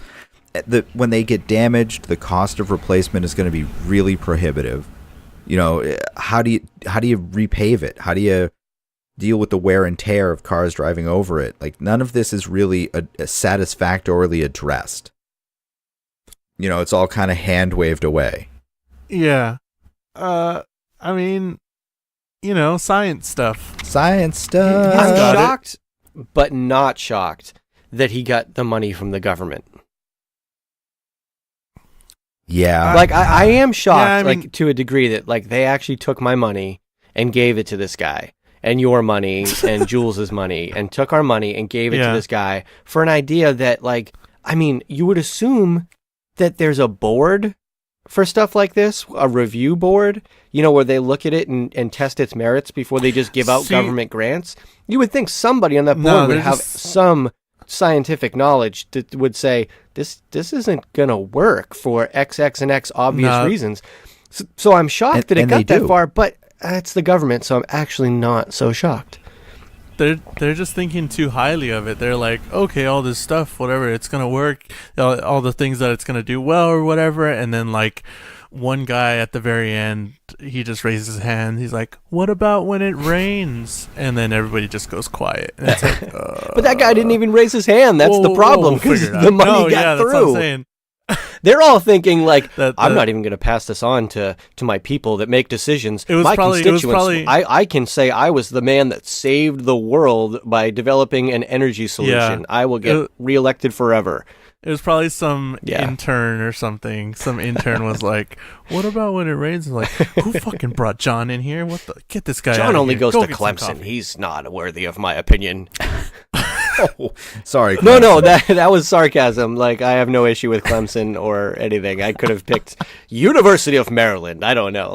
When they get damaged, the cost of replacement is going to be really prohibitive. How do you repave it? How do you deal with the wear and tear of cars driving over it? Like none of this is really satisfactorily addressed. It's all kind of hand waved away. Yeah. I mean, science stuff. I'm shocked, but not shocked that he got the money from the government. Yeah. Like, I am shocked, to a degree that, they actually took my money and gave it to this guy, and your money, and Jules's money, and took our money and gave it to this guy for an idea that, you would assume that there's a board for stuff like this, a review board, where they look at it and test its merits before they just give out government grants. You would think somebody on that board would have some scientific knowledge that would say this isn't gonna work for X and X obvious reasons. So I'm shocked that it got that far, but it's the government, so I'm actually not so shocked. They're just thinking too highly of it. They're like, okay, all this stuff, whatever, it's gonna work, all the things that it's gonna do well or whatever, and then one guy at the very end, he just raises his hand. He's like, what about when it rains? And then everybody just goes quiet. And it's like, but that guy didn't even raise his hand. That's the problem, because the money got through. That's what I'm saying. They're all thinking I'm not even going to pass this on to my people that make decisions. My constituents, I can say I was the man that saved the world by developing an energy solution. I will get reelected forever. It was probably some intern or something. Some intern was like, what about when it rains? I'm like, who fucking brought John in here? Get this guy out of here. John only goes to Clemson. He's not worthy of my opinion. Oh, sorry. Clemson. No, that was sarcasm. I have no issue with Clemson or anything. I could have picked University of Maryland. I don't know.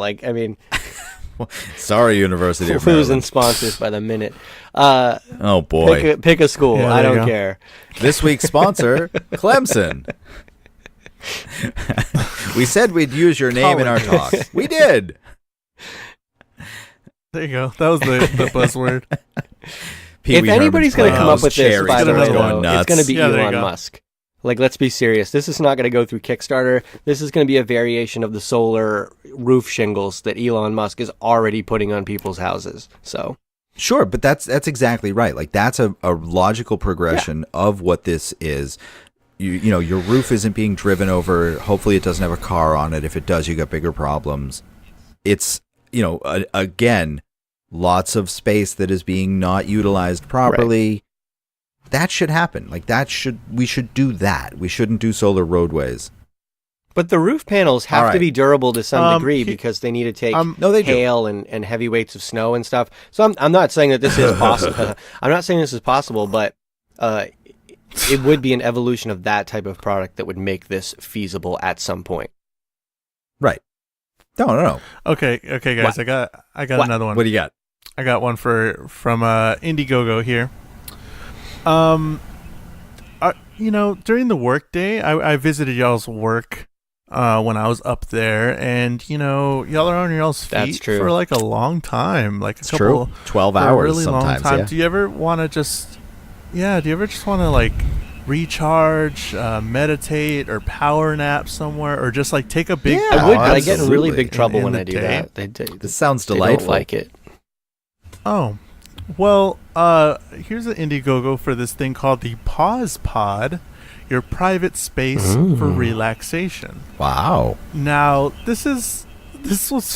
Sorry, University of Losing Maryland. sponsors by the minute. Oh boy. Pick a school. Yeah, I there you don't go. care. This week's sponsor, Clemson. We said we'd use your name in our talk. We did. There you go. That was the buzzword. If anybody's going to come up with this, cherries, by the way, going though, nuts. it's going to be Yeah, there you Elon go. Musk. Like, let's be serious. This is not going to go through Kickstarter. This is going to be a variation of the solar roof shingles that Elon Musk is already putting on people's houses. So, Sure, but that's exactly right. Like that's a logical progression of what this is. You know, your roof isn't being driven over. Hopefully, it doesn't have a car on it. If it does, you got bigger problems. It's, you know, again, lots of space that is being not utilized properly. Right. That should happen. Like we should do that. We shouldn't do solar roadways. but the roof panels have to be durable to some degree because they need to take hail and heavy weights of snow and stuff. So I'm not saying that this is possible. I'm not saying this is possible, but it would be an evolution of that type of product that would make this feasible at some point. Right. No. Okay, guys. What? I got another one. What do you got? I got one from Indiegogo here. You know, during the work day, I visited y'all's work when I was up there, and you know, y'all are on y'all's feet for like a long time, like a couple, 12 hours, a really sometimes, long time. yeah. Do you ever want to just like recharge, meditate, or power nap somewhere, or just like take a big? I would, but I get in absolutely. really big trouble in when the I do day. that. This sounds They delightful. don't like it. Oh, well, here's an Indiegogo for this thing called the Pause Pod, your private space for relaxation. Wow. Now, this was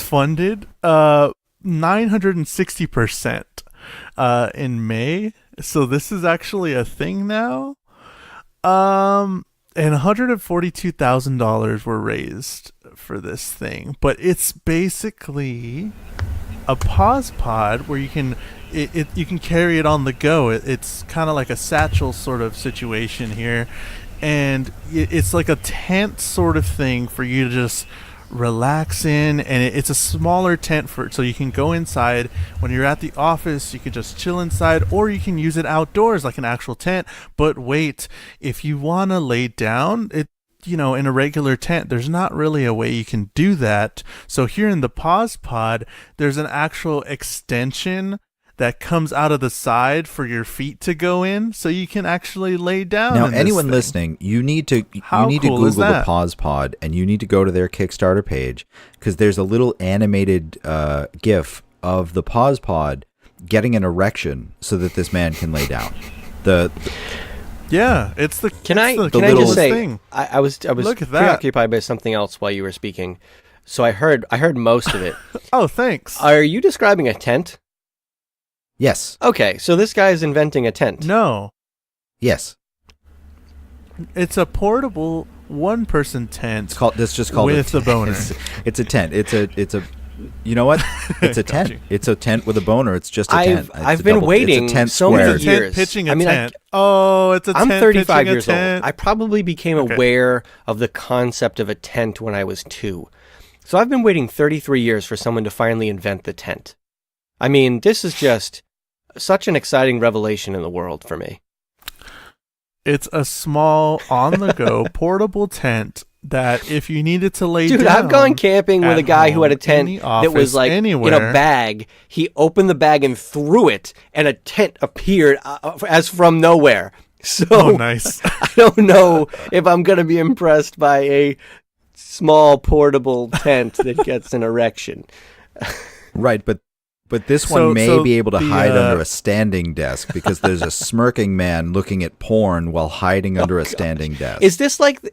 funded 960% in May, so this is actually a thing now. And $142,000 were raised for this thing, but it's basically a pause pod where you can you can carry it on the go. It's kind of like a satchel sort of situation here, and it's like a tent sort of thing for you to just relax in, and it's a smaller tent so you can go inside when you're at the office. You can just chill inside, or you can use it outdoors like an actual tent. But wait, if you want to lay down, in a regular tent, there's not really a way you can do that. So here in the Pause Pod, there's an actual extension that comes out of the side for your feet to go in, so you can actually lay down. Now, in anyone this listening, you need to cool Google is the that? Pause Pod, and you need to go to their Kickstarter page, because there's a little animated GIF of the Pause Pod getting an erection so that this man can lay down. Yeah, it's the. Can I littlest just say thing. I was Look at that. preoccupied by something else while you were speaking, so I heard most of it. Oh, thanks. Are you describing a tent? Yes. Okay, so this guy is inventing a tent. No, Yes. it's a portable one-person tent. It's just called with a boner. It's a tent. It's a. You know what? It's a Got tent. you. It's a tent with a boner. It's just a tent. I've been waiting it's a tent so square. many It's a tent years. pitching a I mean, tent. It's a I'm tent 35 pitching a years old. tent. I probably became aware of the concept of a tent when I was 2. So I've been waiting 33 years for someone to finally invent the tent. I mean, this is just such an exciting revelation in the world for me. It's a small, on-the-go, portable tent that if you needed to lay down... Dude, I've gone camping with a guy who had a tent in the that was office, like anywhere. in a bag. He opened the bag and threw it, and a tent appeared as from nowhere. So Oh, nice. I don't know if I'm going to be impressed by a small portable tent that gets an erection. Right, but this one may be able to hide under a standing desk, because there's a smirking man looking at porn while hiding under a standing desk. Is this like I'm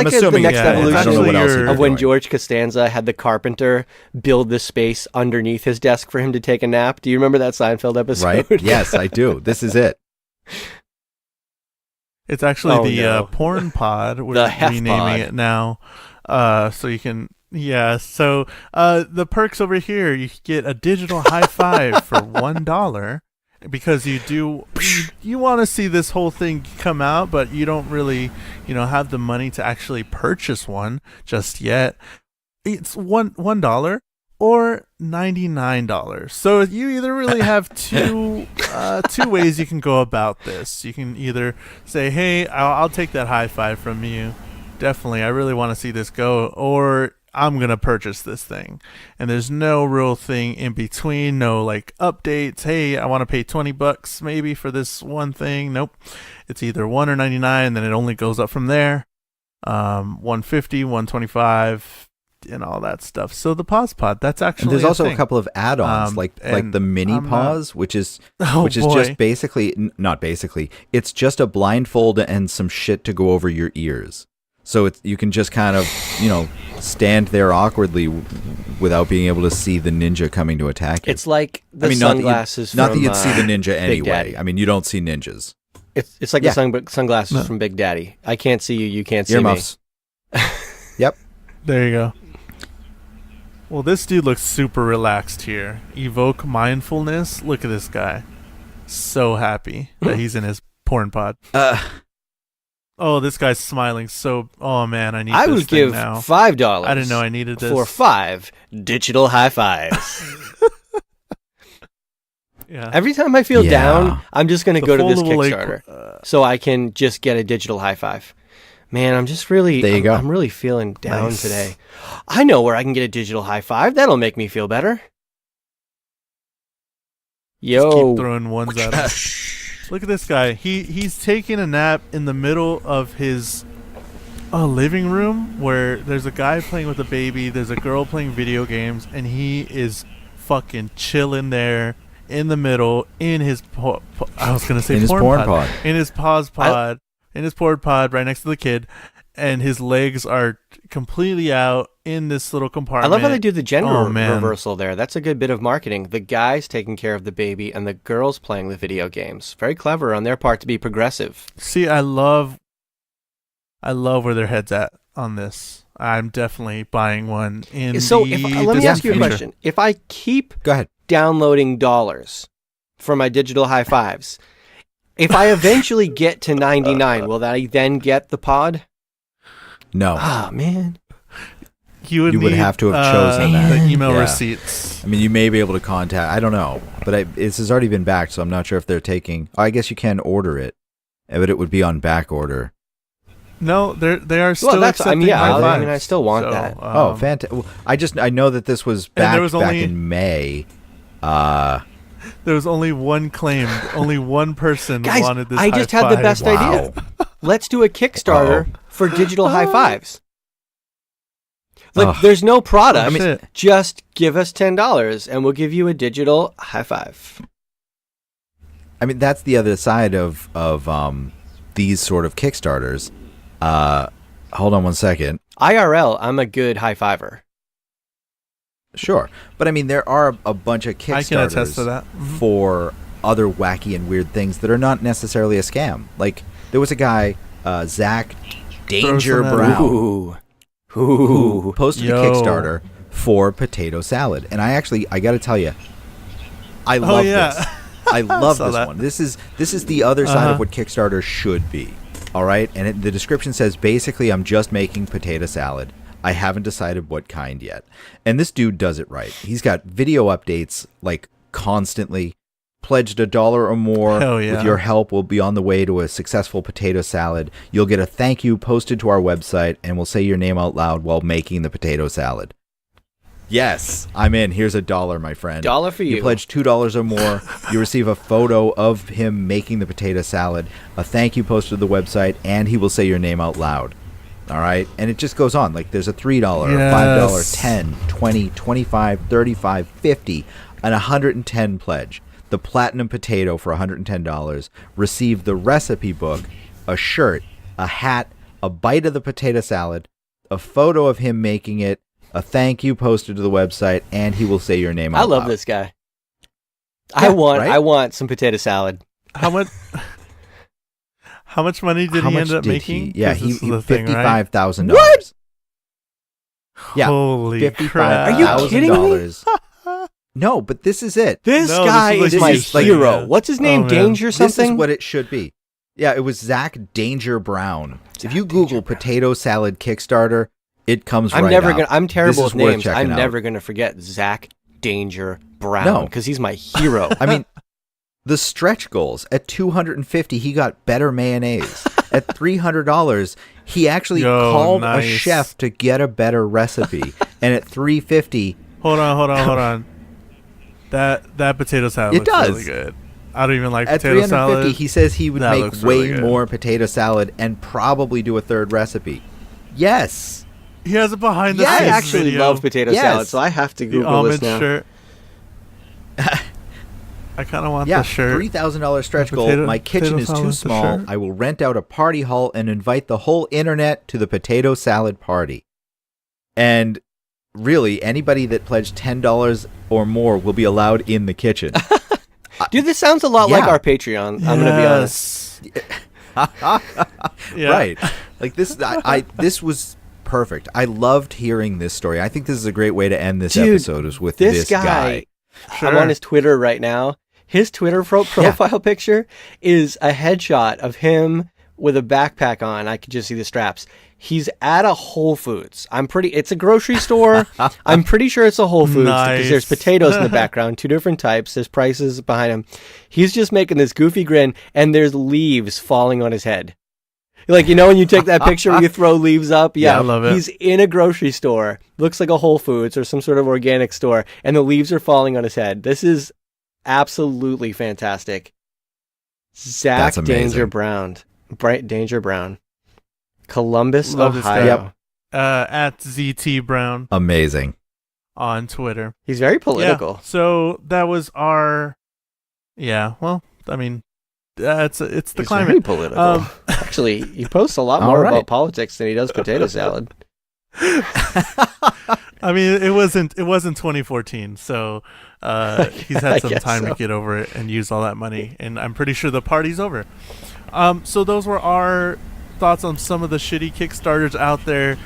the assuming next it's porn. I don't know what else evolution you're of when doing. George Costanza had the carpenter build the space underneath his desk for him to take a nap? Do you remember that Seinfeld episode? Right? Yes, I do. This is it. It's actually no. porn pod. We're The Hef renaming pod. it now. So you can... Yeah, so the perks over here, you get a digital high five for $1, because you want to see this whole thing come out, but you don't really, have the money to actually purchase one just yet. It's $1, or $99. So you either really have two ways you can go about this. You can either say, hey, I'll take that high five from you. Definitely, I really want to see this go. Or I'm going to purchase this thing. And there's no real thing in between. No like updates. Hey, I want to pay $20 maybe for this one thing. Nope. It's either $1 or $99. Then it only goes up from there. $150, $125. And all that stuff. So the Pause Pod, that's actually. And there's also a couple of add-ons, like the mini pause, which is just it's just a blindfold and some shit to go over your ears. So you can just kind of stand there awkwardly without being able to see the ninja coming to attack you. It's like the sunglasses. Not that you'd see the ninja anyway. I mean, you don't see ninjas. It's like the sunglasses from Big Daddy. I can't see you. You can't see Earmuffs. me. Yep. There you go. Well, this dude looks super relaxed here. Evoke mindfulness. Look at this guy. So happy that he's in his porn pod. Oh, this guy's smiling. Oh man, I need I this would thing give now. $5. I didn't know I needed this. For 5 digital high fives. Yeah. Every time I feel down, I'm just going to go to this Kickstarter so I can just get a digital high five. Man, I'm just really, I'm really feeling down today. I know where I can get a digital high five. That'll make me feel better. Yo. Just keep throwing ones at him. Look at this guy. He's taking a nap in the middle of his living room where there's a guy playing with a baby, there's a girl playing video games, and he is fucking chilling there in the middle in his I was going to say porn pod. In his pause pod. In his porn pod right next to the kid, and his legs are completely out in this little compartment. I love how they do the gender reversal there. That's a good bit of marketing. The guy's taking care of the baby, and the girl's playing the video games. Very clever on their part to be progressive. See, I love where their head's at on this. I'm definitely buying one in let me ask you a question. If I keep downloading dollars for my digital high fives, if I eventually get to 99, will I then get the pod? No. Ah, man. You would have to have chosen that. The email receipts. I mean, you may be able to contact. I don't know, but this has already been backed, so I'm not sure if they're taking. I guess you can order it, but it would be on back order. No, they are still accepting I still want that. Fantastic! I know that this was back in May. There was only one claimed. Only one person wanted this. I just had the best idea. Let's do a Kickstarter for digital high fives. There's no product. Just give us $10 and we'll give you a digital high five. I mean, that's the other side of these sort of Kickstarters. Hold on one second. IRL, I'm a good high fiver. Sure. But I mean, there are a bunch of Kickstarters I can attest to that. For other wacky and weird things that are not necessarily a scam. Like, there was a guy, Zach Danger Brown, who posted a Kickstarter for potato salad. And I got to tell you, I love this. I love this one. This is the other side of what Kickstarter should be. All right? And the description says, basically, I'm just making potato salad. I haven't decided what kind yet. And this dude does it right. He's got video updates like constantly. Pledged $1 or more. With your help, we'll be on the way to a successful potato salad. You'll get a thank you posted to our website, and we'll say your name out loud while making the potato salad. Yes, I'm in. Here's $1, my friend. $1 for you. You pledge $2 or more. You receive a photo of him making the potato salad, a thank you posted to the website, and he will say your name out loud. All right, and it just goes on. Like, there's a $3, $5, 10, 20, 25, 35, 50, and 110 pledge. The platinum potato for $110. Receive the recipe book, a shirt, a hat, a bite of the potato salad, a photo of him making it, a thank you posted to the website, and he will say your name out loud. I love this guy. I want some potato salad. How much? How much money did he end up making? He $55,000. What? Yeah, holy crap! Are you kidding me? No, but this is it. This guy is my hero. What's his name? Danger something? This is what it should be. Yeah, it was Zach Danger Brown. If you Google potato salad Kickstarter, it comes I'm right never up. gonna. I'm terrible This with is worth names. checking I'm out. never gonna forget Zach Danger Brown because he's my hero. I mean, the stretch goals at $250, he got better mayonnaise. At $300, he actually called a chef to get a better recipe. And at $350, hold on. That potato salad looks really good. I don't even like potato salad. At $350, he says he would make really way more potato salad and probably do a third recipe. Yes. He has a behind the I scenes actually video. love potato salad, so I have to Google this now. Shirt. I kind of want the shirt. $3,000 stretch goal. My kitchen is too small. I will rent out a party hall and invite the whole internet to the potato salad party. And really, anybody that pledged $10 or more will be allowed in the kitchen. Dude, this sounds a lot like our Patreon. I'm going to be honest. Right. Like this, this was perfect. I loved hearing this story. I think this is a great way to end this episode is with this guy. Sure. I'm on his Twitter right now. His Twitter profile picture is a headshot of him with a backpack on. I could just see the straps. He's at a Whole Foods. It's a grocery store. I'm pretty sure it's a Whole Foods because there's potatoes in the background, 2 different types. There's prices behind him. He's just making this goofy grin, and there's leaves falling on his head. Like, you know, when you take that picture where you throw leaves up? Yeah, I love it. He's in a grocery store. Looks like a Whole Foods or some sort of organic store, and the leaves are falling on his head. This is absolutely fantastic. Zach Danger Brown. Danger Brown. Columbus, Love Ohio. At ZT Brown. Amazing. On Twitter. He's very political. Yeah, so that was our... Yeah, well, I mean... it's the He's climate. Very political. Actually, he posts a lot more about politics than he does potato salad. I mean, it wasn't 2014, so he's had some time to get over it and use all that money, and I'm pretty sure the party's over. So those were our thoughts on some of the shitty Kickstarters out there.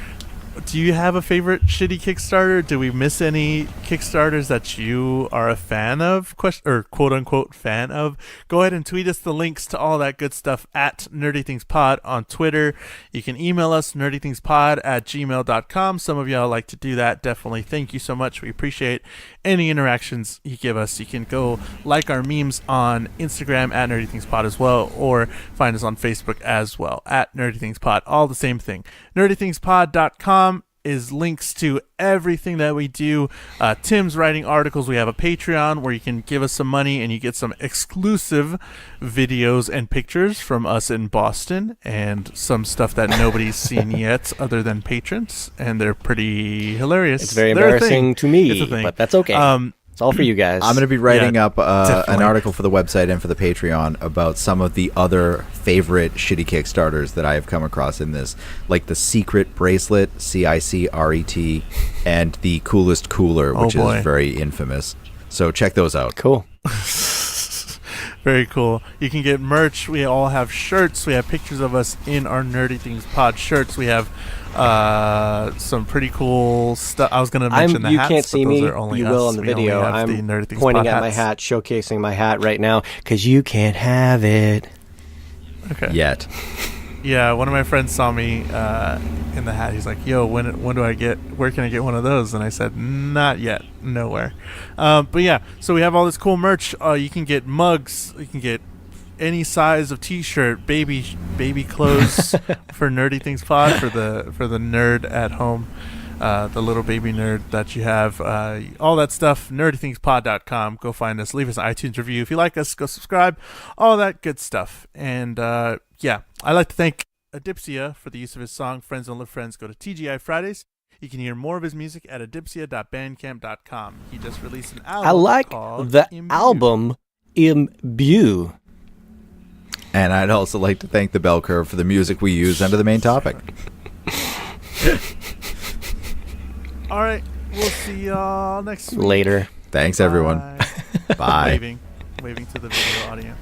Do you have a favorite shitty Kickstarter? Do we miss any Kickstarters that you are a fan of, or quote unquote fan of? Go ahead and tweet us the links to all that good stuff at NerdyThingsPod on Twitter. You can email us nerdythingspod@gmail.com. Some of y'all like to do that. Definitely. Thank you so much. We appreciate any interactions you give us. You can go like our memes on Instagram at NerdyThingsPod as well, or find us on Facebook as well at NerdyThingsPod. All the same thing. NerdyThingsPod.com is links to everything that we do. Tim's writing articles. We have a Patreon where you can give us some money and you get some exclusive videos and pictures from us in Boston and some stuff that nobody's seen yet other than patrons, and they're pretty hilarious. It's very embarrassing to me, but that's okay. It's all for you guys. I'm going to be writing up an article for the website and for the Patreon about some of the other favorite shitty Kickstarters that I have come across in this, like the Secret Bracelet, CICRET, and the Coolest Cooler, which is very infamous. So check those out. Cool. Very cool. You can get merch. We all have shirts. We have pictures of us in our Nerdy Things Pod shirts. We have some pretty cool stuff. I was going to mention the hats. You can't see me. You will us. on the video. I'm pointing at my hat, showcasing my hat right now, because you can't have it. Okay. Yet. Yeah, one of my friends saw me in the hat. He's like, "Yo, where can I get one of those?" And I said, "Not yet, nowhere." But yeah, so we have all this cool merch. You can get mugs. You can get any size of T-shirt, baby clothes for Nerdy Things Pod for the nerd at home, the little baby nerd that you have. All that stuff. NerdyThingsPod.com. Go find us. Leave us an iTunes review if you like us. Go subscribe. All that good stuff. And yeah, I'd like to thank Adipsia for the use of his song "Friends Don't Live Friends." Go to TGI Fridays. You can hear more of his music at adipsia.bandcamp.com. He just released an album. I like the Imbue. album Imbue. And I'd also like to thank the Bell Curve for the music we use under the main topic. All right, we'll see y'all next week. Later. Thanks, everyone. Bye. Waving to the video audio.